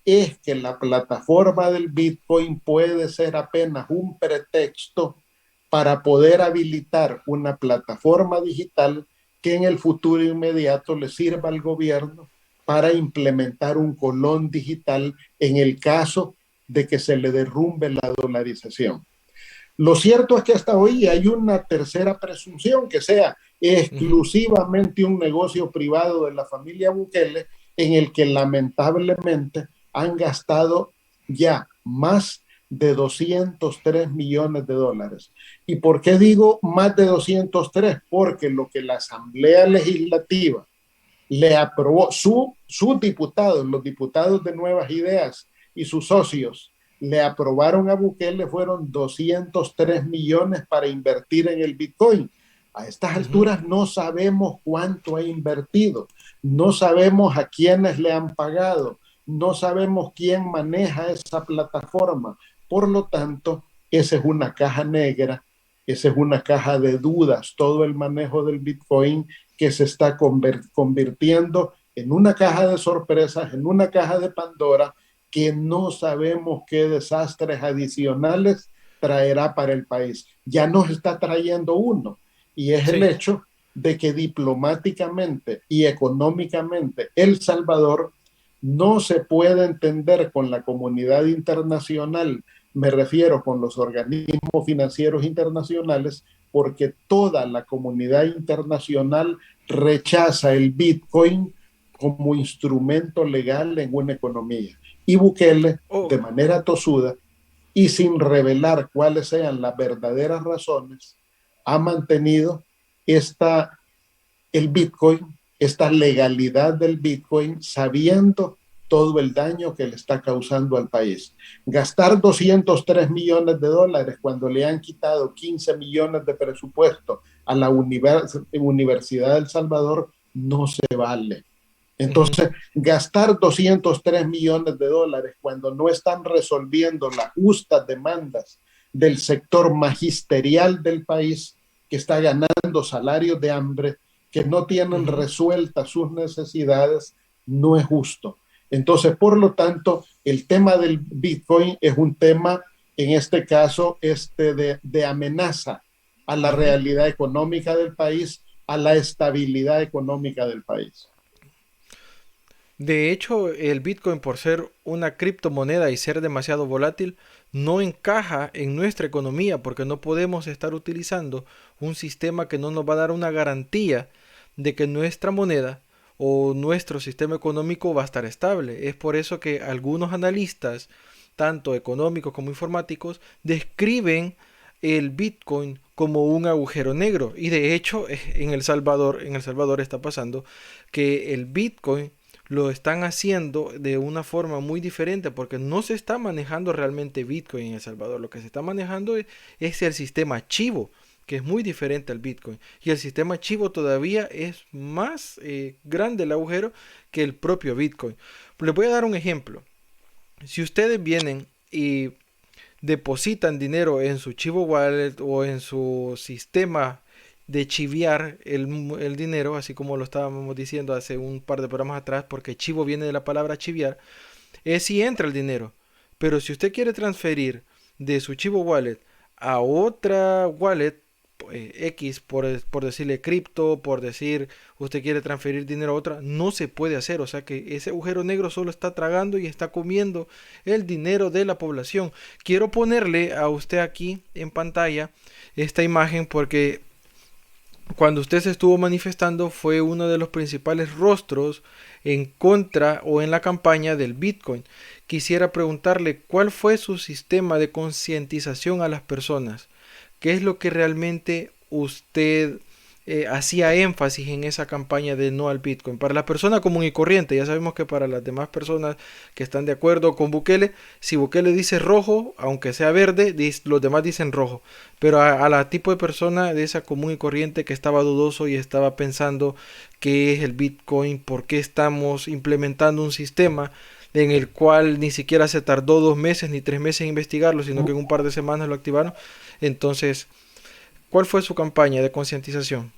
[SPEAKER 2] es que la plataforma del Bitcoin puede ser apenas un pretexto para poder habilitar una plataforma digital que en el futuro inmediato le sirva al gobierno para implementar un colón digital en el caso de que se le derrumbe la dolarización. Lo cierto es que hasta hoy hay una tercera presunción, que sea exclusivamente un negocio privado de la familia Bukele, en el que lamentablemente han gastado ya más de 203 millones de dólares. ¿Y por qué digo más de 203? Porque lo que la Asamblea Legislativa le aprobó, sus diputados, los diputados de Nuevas Ideas y sus socios, le aprobaron a Bukele fueron 203 millones para invertir en el Bitcoin. A estas alturas no sabemos cuánto ha invertido, no sabemos a quiénes le han pagado, no sabemos quién maneja esa plataforma. Por lo tanto, esa es una caja negra, esa es una caja de dudas, todo el manejo del Bitcoin que se está convirtiendo en una caja de sorpresas, en una caja de Pandora, que no sabemos qué desastres adicionales traerá para el país. Ya nos está trayendo uno, y es el hecho de que diplomáticamente y económicamente El Salvador no se puede entender con la comunidad internacional, me refiero con los organismos financieros internacionales, porque toda la comunidad internacional rechaza el Bitcoin como instrumento legal en una economía. Y Bukele, de manera tosuda y sin revelar cuáles sean las verdaderas razones, ha mantenido el Bitcoin, esta legalidad del Bitcoin, sabiendo todo el daño que le está causando al país. Gastar 203 millones de dólares cuando le han quitado 15 millones de presupuesto a la Universidad de El Salvador no se vale. Entonces, gastar 203 millones de dólares cuando no están resolviendo las justas demandas del sector magisterial del país, que está ganando salarios de hambre, que no tienen resueltas sus necesidades, no es justo. Entonces, por lo tanto, el tema del Bitcoin es un tema, en este caso, de amenaza a la realidad económica del país, a la estabilidad económica del país.
[SPEAKER 1] De hecho, el Bitcoin, por ser una criptomoneda y ser demasiado volátil, no encaja en nuestra economía, porque no podemos estar utilizando un sistema que no nos va a dar una garantía de que nuestra moneda o nuestro sistema económico va a estar estable. Es por eso que algunos analistas, tanto económicos como informáticos, describen el Bitcoin como un agujero negro. Y de hecho, en El Salvador está pasando que el Bitcoin lo están haciendo de una forma muy diferente, porque no se está manejando realmente Bitcoin en El Salvador. Lo que se está manejando es el sistema Chivo, que es muy diferente al Bitcoin. Y el sistema Chivo todavía es más grande el agujero que el propio Bitcoin. Les voy a dar un ejemplo. Si ustedes vienen y depositan dinero en su Chivo Wallet o en su sistema de chiviar el dinero, así como lo estábamos diciendo hace un par de programas atrás, porque chivo viene de la palabra chiviar, es si entra el dinero. Pero si usted quiere transferir de su Chivo Wallet a otra wallet X, por decirle cripto, por decir usted quiere transferir dinero a otra, no se puede hacer. O sea que ese agujero negro solo está tragando y está comiendo el dinero de la población. Quiero ponerle a usted aquí en pantalla esta imagen porque cuando usted se estuvo manifestando fue uno de los principales rostros en contra o en la campaña del Bitcoin. Quisiera preguntarle cuál fue su sistema de concientización a las personas. ¿Qué es lo que realmente usted hacía énfasis en esa campaña de no al Bitcoin? Para la persona común y corriente, ya sabemos que para las demás personas que están de acuerdo con Bukele, si Bukele dice rojo, aunque sea verde, los demás dicen rojo. Pero a la tipo de persona de esa común y corriente que estaba dudoso y estaba pensando qué es el Bitcoin, por qué estamos implementando un sistema en el cual ni siquiera se tardó 2 meses ni 3 meses en investigarlo, sino que en un par de semanas lo activaron. Entonces, ¿cuál fue su campaña de concientización?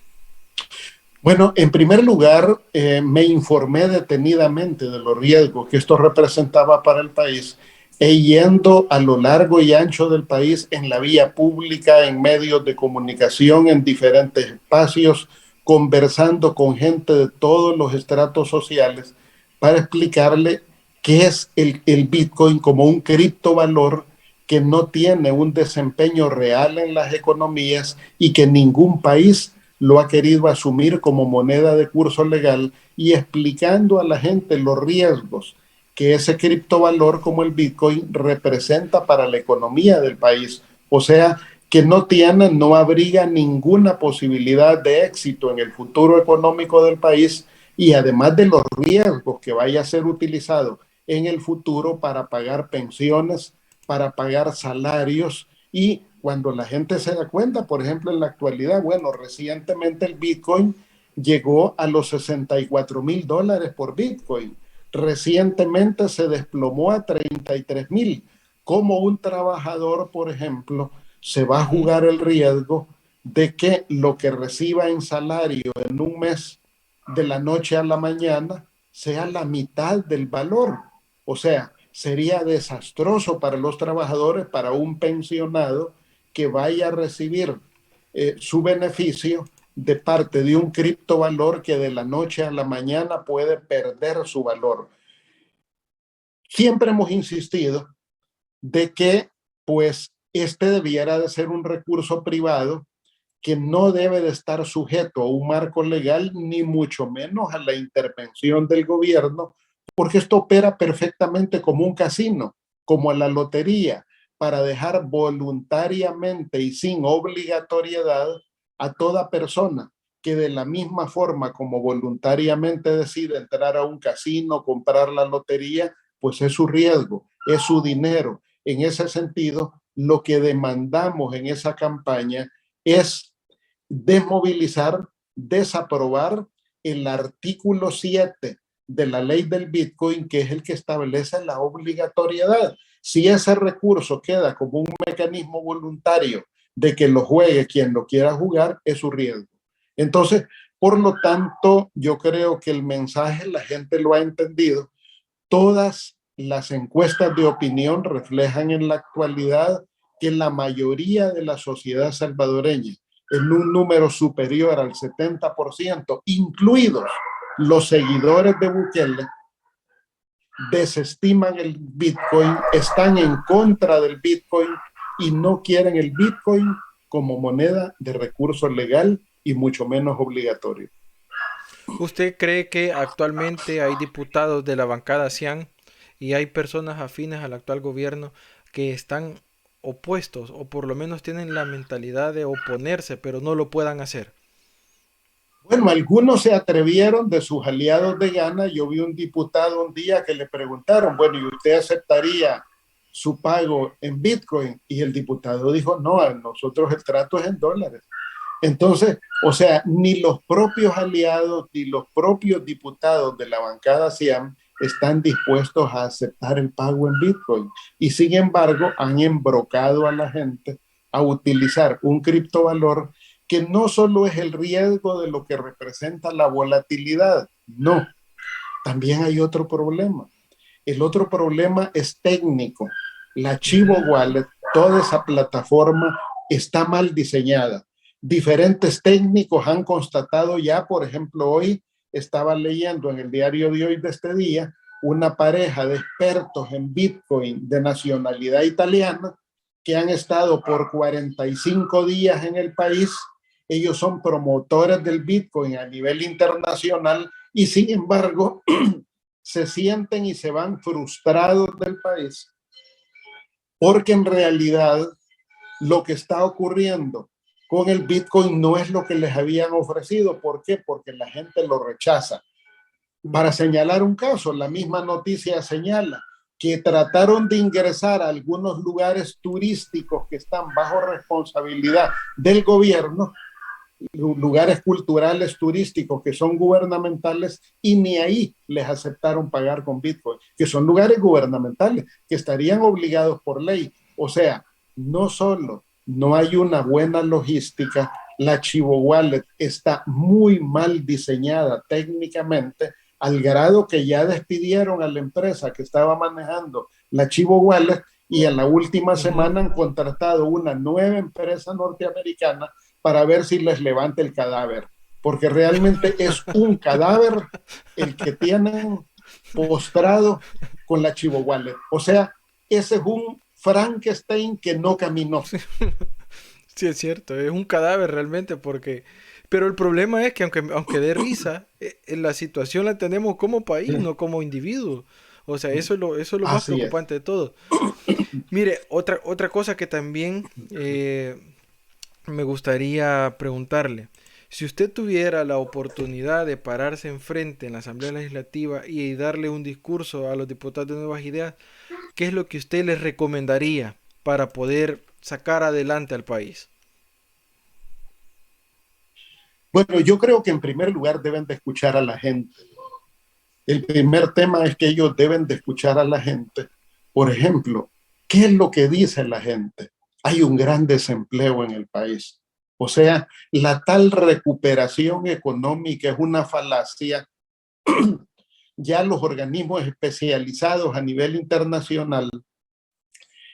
[SPEAKER 2] Bueno, en primer lugar, me informé detenidamente de los riesgos que esto representaba para el país, e yendo a lo largo y ancho del país, en la vía pública, en medios de comunicación, en diferentes espacios, conversando con gente de todos los estratos sociales para explicarle qué es el Bitcoin como un criptovalor que no tiene un desempeño real en las economías y que ningún país lo ha querido asumir como moneda de curso legal, y explicando a la gente los riesgos que ese criptovalor como el Bitcoin representa para la economía del país. O sea, que no abriga ninguna posibilidad de éxito en el futuro económico del país, y además de los riesgos que vaya a ser utilizado en el futuro para pagar pensiones, para pagar salarios. Y cuando la gente se da cuenta, por ejemplo, en la actualidad, bueno, recientemente el Bitcoin llegó a los $64,000 por Bitcoin. Recientemente se desplomó a 33,000. Como un trabajador, por ejemplo, se va a jugar el riesgo de que lo que reciba en salario en un mes, de la noche a la mañana, sea la mitad del valor? O sea, sería desastroso para los trabajadores, para un pensionado que vaya a recibir su beneficio de parte de un criptovalor que de la noche a la mañana puede perder su valor. Siempre hemos insistido de que pues este debiera de ser un recurso privado que no debe de estar sujeto a un marco legal, ni mucho menos a la intervención del gobierno, porque esto opera perfectamente como un casino, como la lotería, para dejar voluntariamente y sin obligatoriedad a toda persona que de la misma forma como voluntariamente decide entrar a un casino, comprar la lotería, pues es su riesgo, es su dinero. En ese sentido, lo que demandamos en esa campaña es desmovilizar, desaprobar el artículo 7 de la ley del Bitcoin, que es el que establece la obligatoriedad. Si ese recurso queda como un mecanismo voluntario de que lo juegue quien lo quiera jugar, es su riesgo. Entonces, por lo tanto, yo creo que el mensaje la gente lo ha entendido. Todas las encuestas de opinión reflejan en la actualidad que la mayoría de la sociedad salvadoreña, en un número superior al 70%, incluidos los seguidores de Bukele, desestiman el Bitcoin, están en contra del Bitcoin y no quieren el Bitcoin como moneda de recurso legal y mucho menos obligatorio.
[SPEAKER 1] ¿Usted cree que actualmente hay diputados de la bancada Cian y hay personas afines al actual gobierno que están opuestos o por lo menos tienen la mentalidad de oponerse, pero no lo puedan hacer?
[SPEAKER 2] Bueno, algunos se atrevieron de sus aliados de Gana. Yo vi un diputado un día que le preguntaron, bueno, ¿y usted aceptaría su pago en Bitcoin? Y el diputado dijo, no, a nosotros el trato es en dólares. Entonces, o sea, ni los propios aliados ni los propios diputados de la bancada Cian están dispuestos a aceptar el pago en Bitcoin. Y sin embargo, han embrocado a la gente a utilizar un criptovalor que no solo es el riesgo de lo que representa la volatilidad, no, también hay otro problema. El otro problema es técnico. La Chivo Wallet, toda esa plataforma está mal diseñada. Diferentes técnicos han constatado ya, por ejemplo, hoy estaba leyendo en el diario de hoy de este día, una pareja de expertos en Bitcoin de nacionalidad italiana que han estado por 45 días en el país ellos son promotores del Bitcoin a nivel internacional y sin embargo se sienten y se van frustrados del país porque en realidad lo que está ocurriendo con el Bitcoin no es lo que les habían ofrecido. ¿Por qué? Porque la gente lo rechaza. Para señalar un caso, la misma noticia señala que trataron de ingresar a algunos lugares turísticos que están bajo responsabilidad del gobierno, lugares culturales turísticos que son gubernamentales, y ni ahí les aceptaron pagar con Bitcoin, que son lugares gubernamentales que estarían obligados por ley. O sea, no solo no hay una buena logística, la Chivo Wallet está muy mal diseñada técnicamente, al grado que ya despidieron a la empresa que estaba manejando la Chivo Wallet y en la última semana han contratado una nueva empresa norteamericana para ver si les levanta el cadáver, porque realmente es un cadáver el que tienen postrado con la Chivo Wallet. O sea, ese es un Frankenstein que no caminó.
[SPEAKER 1] Sí, es cierto, es un cadáver realmente porque... Pero el problema es que aunque dé risa, la situación la tenemos como país, no como individuo. O sea, eso es lo más preocupante de todo. Mire, otra cosa que también me gustaría preguntarle. Si usted tuviera la oportunidad de pararse enfrente en la Asamblea Legislativa y darle un discurso a los diputados de Nuevas Ideas, ¿qué es lo que usted les recomendaría para poder sacar adelante al país?
[SPEAKER 2] Bueno, yo creo que en primer lugar deben de escuchar a la gente. El primer tema es que ellos deben de escuchar a la gente. Por ejemplo, ¿qué es lo que dice la gente? Hay un gran desempleo en el país. O sea, la tal recuperación económica es una falacia. Ya los organismos especializados a nivel internacional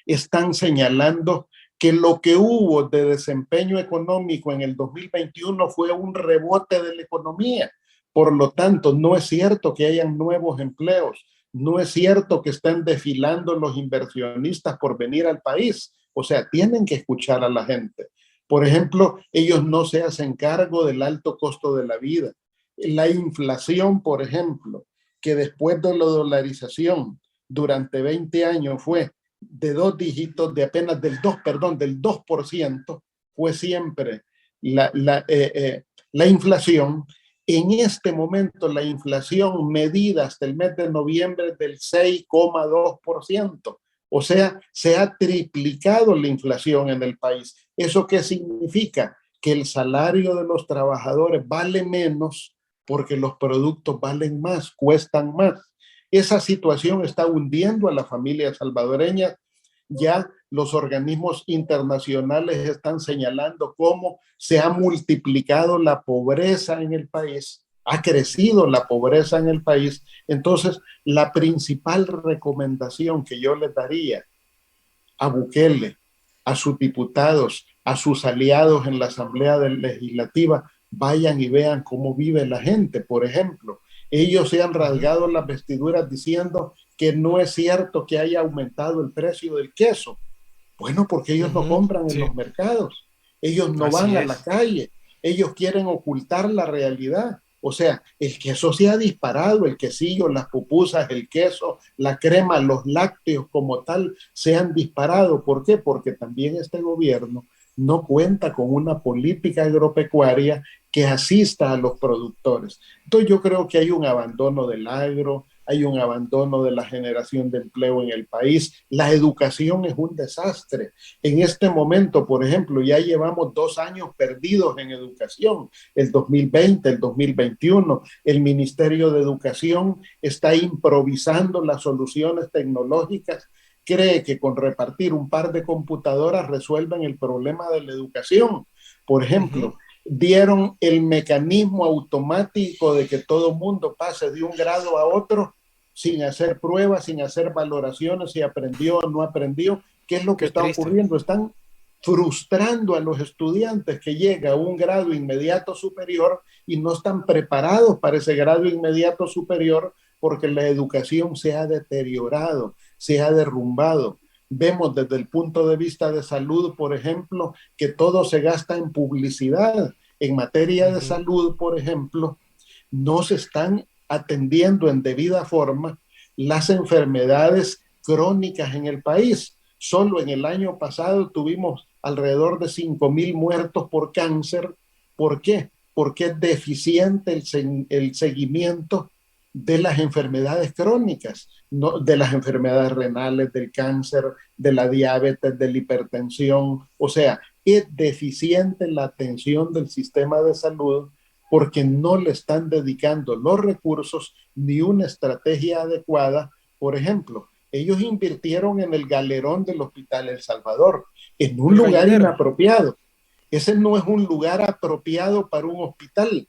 [SPEAKER 2] están señalando que lo que hubo de desempeño económico en el 2021 fue un rebote de la economía. Por lo tanto, no es cierto que hayan nuevos empleos, no es cierto que estén desfilando los inversionistas por venir al país. O sea, tienen que escuchar a la gente. Por ejemplo, ellos no se hacen cargo del alto costo de la vida. La inflación, por ejemplo, que después de la dolarización durante 20 años fue de 2 dígitos, de apenas del 2%, fue siempre la inflación. En este momento la inflación medida hasta el mes de noviembre del 6,2%. O sea, se ha triplicado la inflación en el país. ¿Eso qué significa? Que el salario de los trabajadores vale menos porque los productos valen más, cuestan más. Esa situación está hundiendo a la familia salvadoreña. Ya los organismos internacionales están señalando cómo se ha multiplicado la pobreza en el país, ha crecido la pobreza en el país. Entonces, la principal recomendación que yo les daría a Bukele, a sus diputados, a sus aliados en la Asamblea Legislativa, vayan y vean cómo vive la gente. Por ejemplo, ellos se han rasgado las vestiduras diciendo que no es cierto que haya aumentado el precio del queso. Bueno, porque ellos no compran en los mercados, ellos no van a la calle, ellos quieren ocultar la realidad. O sea, el queso se ha disparado, el quesillo, las pupusas, el queso, la crema, los lácteos como tal se han disparado. ¿Por qué? Porque también este gobierno no cuenta con una política agropecuaria que asista a los productores. Entonces yo creo que hay un abandono del agro, hay un abandono de la generación de empleo en el país. La educación es un desastre. En este momento, por ejemplo, ya llevamos 2 años perdidos en educación, el 2020, el 2021. El Ministerio de Educación está improvisando las soluciones tecnológicas. Cree que con repartir un par de computadoras resuelven el problema de la educación. Por ejemplo, dieron el mecanismo automático de que todo mundo pase de un grado a otro sin hacer pruebas, sin hacer valoraciones, si aprendió o no aprendió. ¿Qué es lo que está ocurriendo? Están frustrando a los estudiantes que llega a un grado inmediato superior y no están preparados para ese grado inmediato superior porque la educación se ha deteriorado, se ha derrumbado. Vemos desde el punto de vista de salud, por ejemplo, que todo se gasta en publicidad. en materia de salud, por ejemplo, no se están atendiendo en debida forma las enfermedades crónicas en el país. Solo en el año pasado tuvimos alrededor de 5,000 muertos por cáncer. ¿Por qué? Porque es deficiente el seguimiento de las enfermedades crónicas, ¿no? De las enfermedades renales, del cáncer, de la diabetes, de la hipertensión. O sea, es deficiente la atención del sistema de salud porque no le están dedicando los recursos ni una estrategia adecuada. Por ejemplo, ellos invirtieron en el galerón del Hospital El Salvador, en un lugar inapropiado. Ese no es un lugar apropiado para un hospital,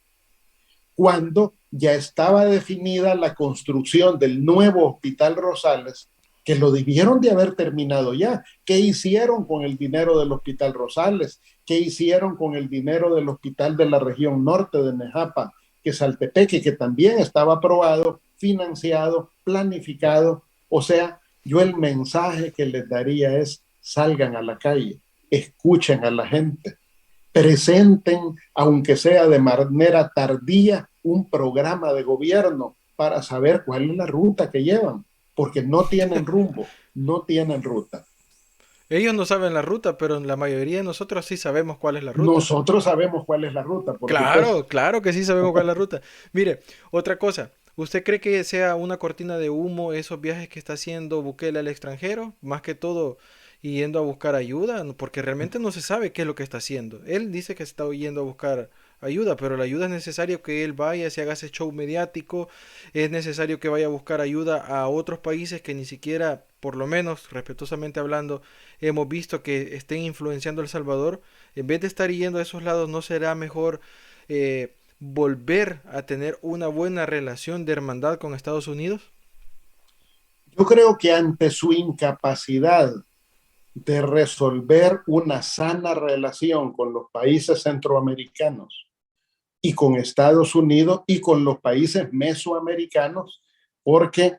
[SPEAKER 2] cuando ya estaba definida la construcción del nuevo Hospital Rosales, que lo debieron de haber terminado ya. ¿Qué hicieron con el dinero del Hospital Rosales? ¿Qué hicieron con el dinero del Hospital de la región norte de Nejapa, que Saltepeque, que también estaba aprobado, financiado, planificado? O sea, yo el mensaje que les daría es: salgan a la calle, escuchen a la gente, presenten, aunque sea de manera tardía, un programa de gobierno para saber cuál es la ruta que llevan, porque no tienen rumbo, no tienen ruta.
[SPEAKER 1] Ellos no saben la ruta, pero la mayoría de nosotros sí sabemos cuál es la ruta.
[SPEAKER 2] Nosotros sabemos cuál es la ruta, por
[SPEAKER 1] Claro,
[SPEAKER 2] supuesto.
[SPEAKER 1] claro que sí sabemos cuál es la ruta. Mire, otra cosa, ¿usted cree que sea una cortina de humo esos viajes que está haciendo Bukele al extranjero? Más que todo yendo a buscar ayuda, porque realmente no se sabe qué es lo que está haciendo. Él dice que está yendo a buscar ayuda, pero la ayuda es necesario que él vaya, se haga ese show mediático, es necesario que vaya a buscar ayuda a otros países que ni siquiera, por lo menos respetuosamente hablando, hemos visto que estén influenciando a El Salvador. En vez de estar yendo a esos lados, ¿no será mejor volver a tener una buena relación de hermandad con Estados Unidos?
[SPEAKER 2] Yo creo que ante su incapacidad de resolver una sana relación con los países centroamericanos y con Estados Unidos y con los países mesoamericanos, porque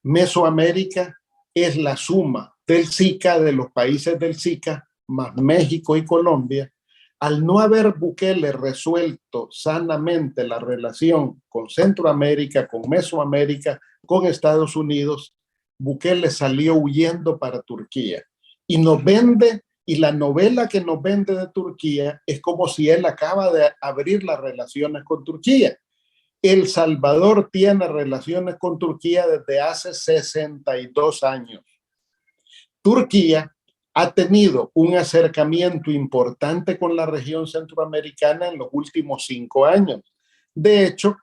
[SPEAKER 2] Mesoamérica es la suma del SICA, de los países del SICA, más México y Colombia. Al no haber Bukele resuelto sanamente la relación con Centroamérica, con Mesoamérica, con Estados Unidos, Bukele salió huyendo para Turquía y nos vende, y la novela que nos vende de Turquía es como si él acaba de abrir las relaciones con Turquía. El Salvador tiene relaciones con Turquía desde hace 62 años. Turquía ha tenido un acercamiento importante con la región centroamericana en los últimos 5 años. De hecho,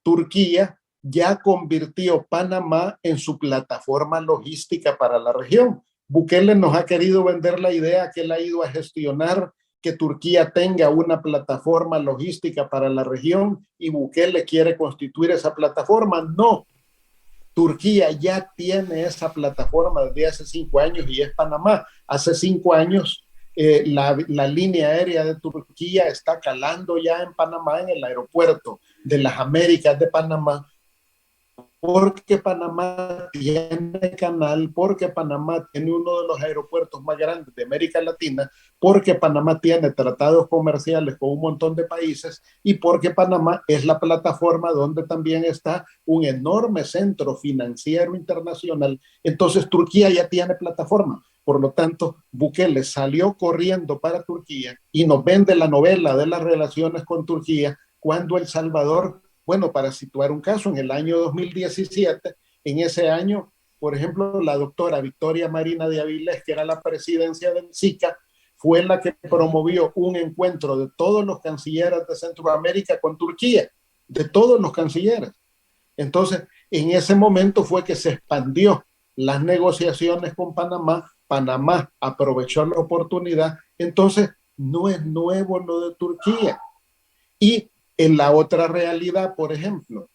[SPEAKER 2] Turquía ya convirtió Panamá en su plataforma logística para la región. Bukele nos ha querido vender la idea que él ha ido a gestionar que Turquía tenga una plataforma logística para la región y Bukele quiere constituir esa plataforma. No, Turquía ya tiene esa plataforma desde hace 5 años y es Panamá. Hace 5 años la línea aérea de Turquía está calando ya en Panamá, en el aeropuerto de las Américas de Panamá, porque Panamá tiene canal, porque Panamá tiene uno de los aeropuertos más grandes de América Latina, porque Panamá tiene tratados comerciales con un montón de países y porque Panamá es la plataforma donde también está un enorme centro financiero internacional. Entonces Turquía ya tiene plataforma. Por lo tanto, Bukele salió corriendo para Turquía y nos vende la novela de las relaciones con Turquía cuando El Salvador, bueno, para situar un caso, en el año 2017, en ese año, por ejemplo, la doctora Victoria Marina de Avilés, que era la presidencia del SICA, fue la que promovió un encuentro de todos los cancilleres de Centroamérica con Turquía, de todos los cancilleres. Entonces, en ese momento fue que se expandió las negociaciones con Panamá. Panamá aprovechó la oportunidad. Entonces, no es nuevo lo de Turquía. Y en la otra realidad, por ejemplo,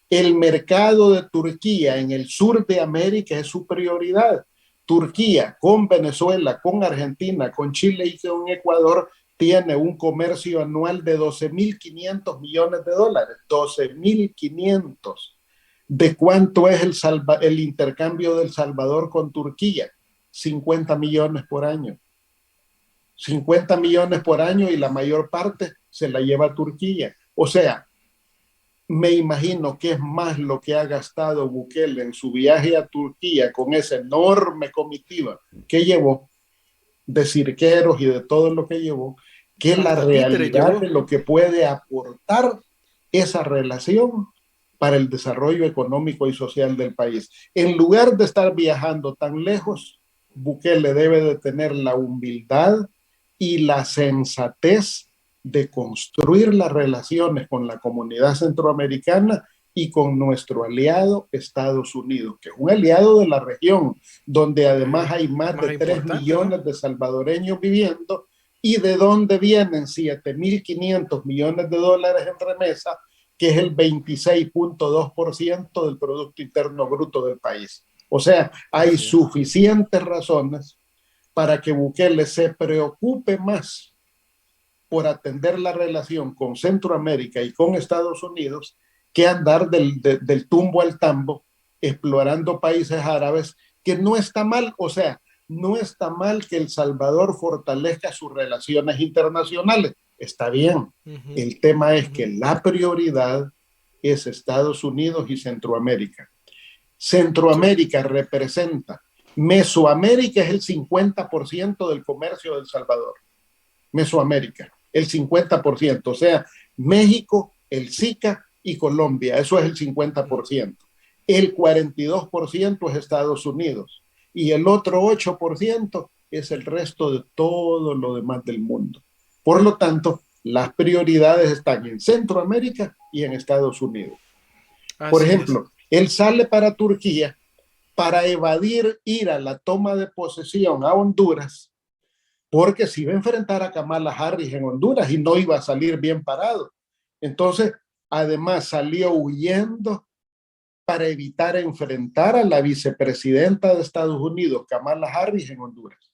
[SPEAKER 2] el mercado de Turquía en el sur de América es su prioridad. Turquía con Venezuela, con Argentina, con Chile y con Ecuador tiene un comercio anual de 12.500 millones de dólares. 12.500. ¿De cuánto es el intercambio del Salvador con Turquía? 50 millones por año. 50 millones por año y la mayor parte se la lleva a Turquía. O sea, me imagino que es más lo que ha gastado Bukele en su viaje a Turquía con esa enorme comitiva que llevó, de cirqueros y de todo lo que llevó, que la
[SPEAKER 1] Hasta títeres
[SPEAKER 2] realidad
[SPEAKER 1] llevó.
[SPEAKER 2] de lo que puede aportar esa relación para el desarrollo económico y social del país. En lugar de estar viajando tan lejos, Bukele debe de tener la humildad y la sensatez de construir las relaciones con la comunidad centroamericana y con nuestro aliado Estados Unidos, que es un aliado de la región, donde además hay más
[SPEAKER 1] Más
[SPEAKER 2] de 3
[SPEAKER 1] importante, ¿no?
[SPEAKER 2] millones de salvadoreños viviendo y de donde vienen 7.500 millones de dólares en remesa, que es el 26.2% del Producto Interno Bruto del país. O sea, hay
[SPEAKER 1] Así es.
[SPEAKER 2] suficientes razones para que Bukele se preocupe más por atender la relación con Centroamérica y con Estados Unidos que andar del tumbo al tambo explorando países árabes, que no está mal, o sea, no está mal que El Salvador fortalezca sus relaciones internacionales, está bien.
[SPEAKER 1] Ujú,
[SPEAKER 2] El tema es que
[SPEAKER 1] ujú.
[SPEAKER 2] la prioridad es Estados Unidos y Centroamérica.
[SPEAKER 1] Sí.
[SPEAKER 2] Centroamérica representa, Mesoamérica es el 50% del comercio de El Salvador. Mesoamérica, el 50%, o sea, México, el SICA y Colombia, eso es el 50%. El 42% es Estados Unidos y el otro 8% es el resto de todo lo demás del mundo. Por lo tanto, las prioridades están en Centroamérica y en Estados Unidos. Por
[SPEAKER 1] Así es.
[SPEAKER 2] ejemplo, él sale para Turquía para evadir ir a la toma de posesión a Honduras, porque se iba a enfrentar a Kamala Harris en Honduras y no iba a salir bien parado. Entonces, además salió huyendo para evitar enfrentar a la vicepresidenta de Estados Unidos, Kamala Harris, en Honduras.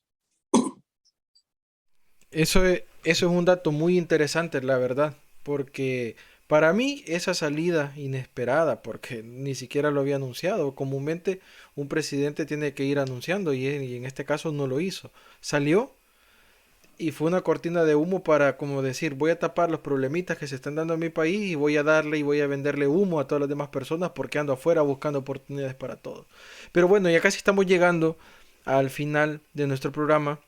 [SPEAKER 1] Eso es un dato muy interesante, la verdad, porque para mí esa salida inesperada, porque ni siquiera lo había anunciado, comúnmente un presidente tiene que ir anunciando y en este caso no lo hizo. Salió y fue una cortina de humo para, como decir, voy a tapar los problemitas que se están dando en mi país y voy a darle y voy a venderle humo a todas las demás personas porque ando afuera buscando oportunidades para todos. Pero bueno, ya casi estamos llegando al final de nuestro programa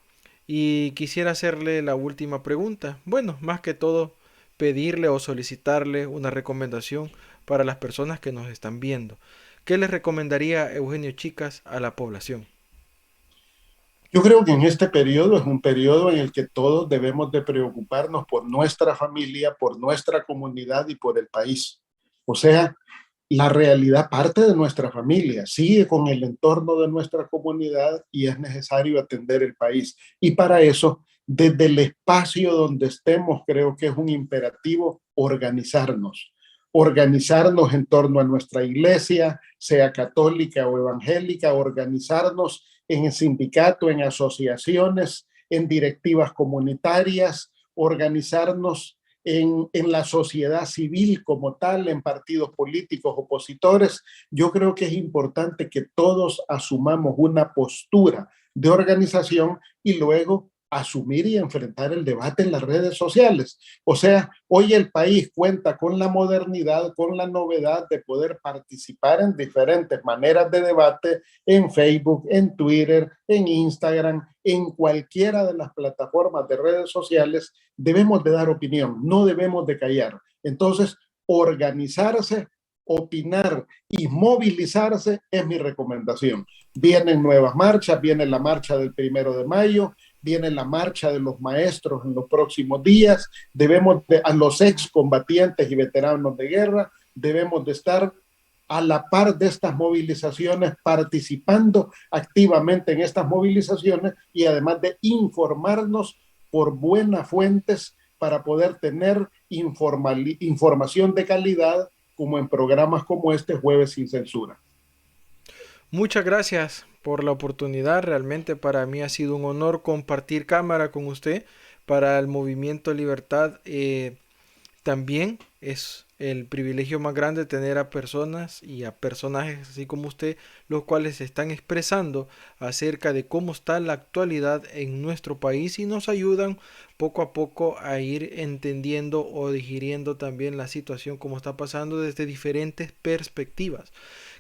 [SPEAKER 1] y quisiera hacerle la última pregunta. Bueno, más que todo, pedirle o solicitarle una recomendación para las personas que nos están viendo. ¿Qué les recomendaría Eugenio Chicas a la población?
[SPEAKER 2] Yo creo que en este periodo es un periodo en el que todos debemos de preocuparnos por nuestra familia, por nuestra comunidad y por el país. O sea, la realidad parte de nuestra familia, sigue con el entorno de nuestra comunidad y es necesario atender el país. Y para eso, desde el espacio donde estemos, creo que es un imperativo organizarnos. Organizarnos en torno a nuestra iglesia, sea católica o evangélica, organizarnos en el sindicato, en asociaciones, en directivas comunitarias, organizarnos en la sociedad civil como tal, en partidos políticos opositores. Yo creo que es importante que todos asumamos una postura de organización y luego asumir y enfrentar el debate en las redes sociales. O sea, hoy el país cuenta con la modernidad, con la novedad de poder participar en diferentes maneras de debate en Facebook, en Twitter, en Instagram, en cualquiera de las plataformas de redes sociales. Debemos de dar opinión, no debemos de callar. Entonces, organizarse, opinar y movilizarse es mi recomendación. Vienen nuevas marchas, viene la marcha del 1 de mayo, viene la marcha de los maestros en los próximos días, a los excombatientes y veteranos de guerra, debemos de estar a la par de estas movilizaciones, participando activamente en estas movilizaciones y además de informarnos por buenas fuentes para poder tener información de calidad como en programas como este Jueves sin Censura.
[SPEAKER 1] Muchas gracias por la oportunidad. Realmente para mí ha sido un honor compartir cámara con usted. Para el Movimiento Libertad también es el privilegio más grande de tener a personas y a personajes así como usted, los cuales se están expresando acerca de cómo está la actualidad en nuestro país y nos ayudan poco a poco a ir entendiendo o digiriendo también la situación como está pasando desde diferentes perspectivas.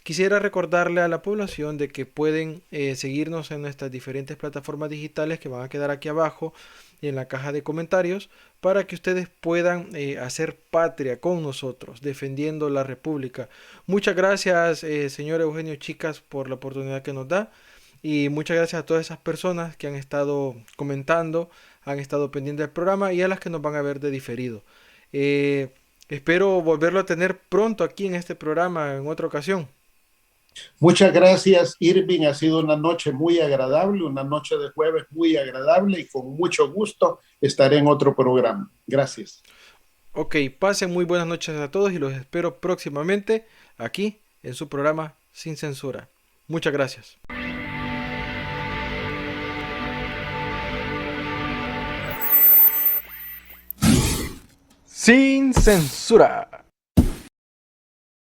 [SPEAKER 1] Quisiera recordarle a la población de que pueden seguirnos en nuestras diferentes plataformas digitales que van a quedar aquí abajo en la caja de comentarios para que ustedes puedan hacer patria con nosotros, defendiendo la República. Muchas gracias, señor Eugenio Chicas, por la oportunidad que nos da. Y muchas gracias a todas esas personas que han estado comentando, han estado pendientes del programa y a las que nos van a ver de diferido. Espero volverlo a tener pronto aquí en este programa en otra ocasión.
[SPEAKER 2] Muchas gracias, Irving. Ha sido una noche muy agradable, una noche de jueves muy agradable y con mucho gusto estaré en otro programa. Gracias.
[SPEAKER 1] Ok, pasen muy buenas noches a todos y los espero próximamente aquí en su programa Sin Censura. Muchas gracias. Sin Censura.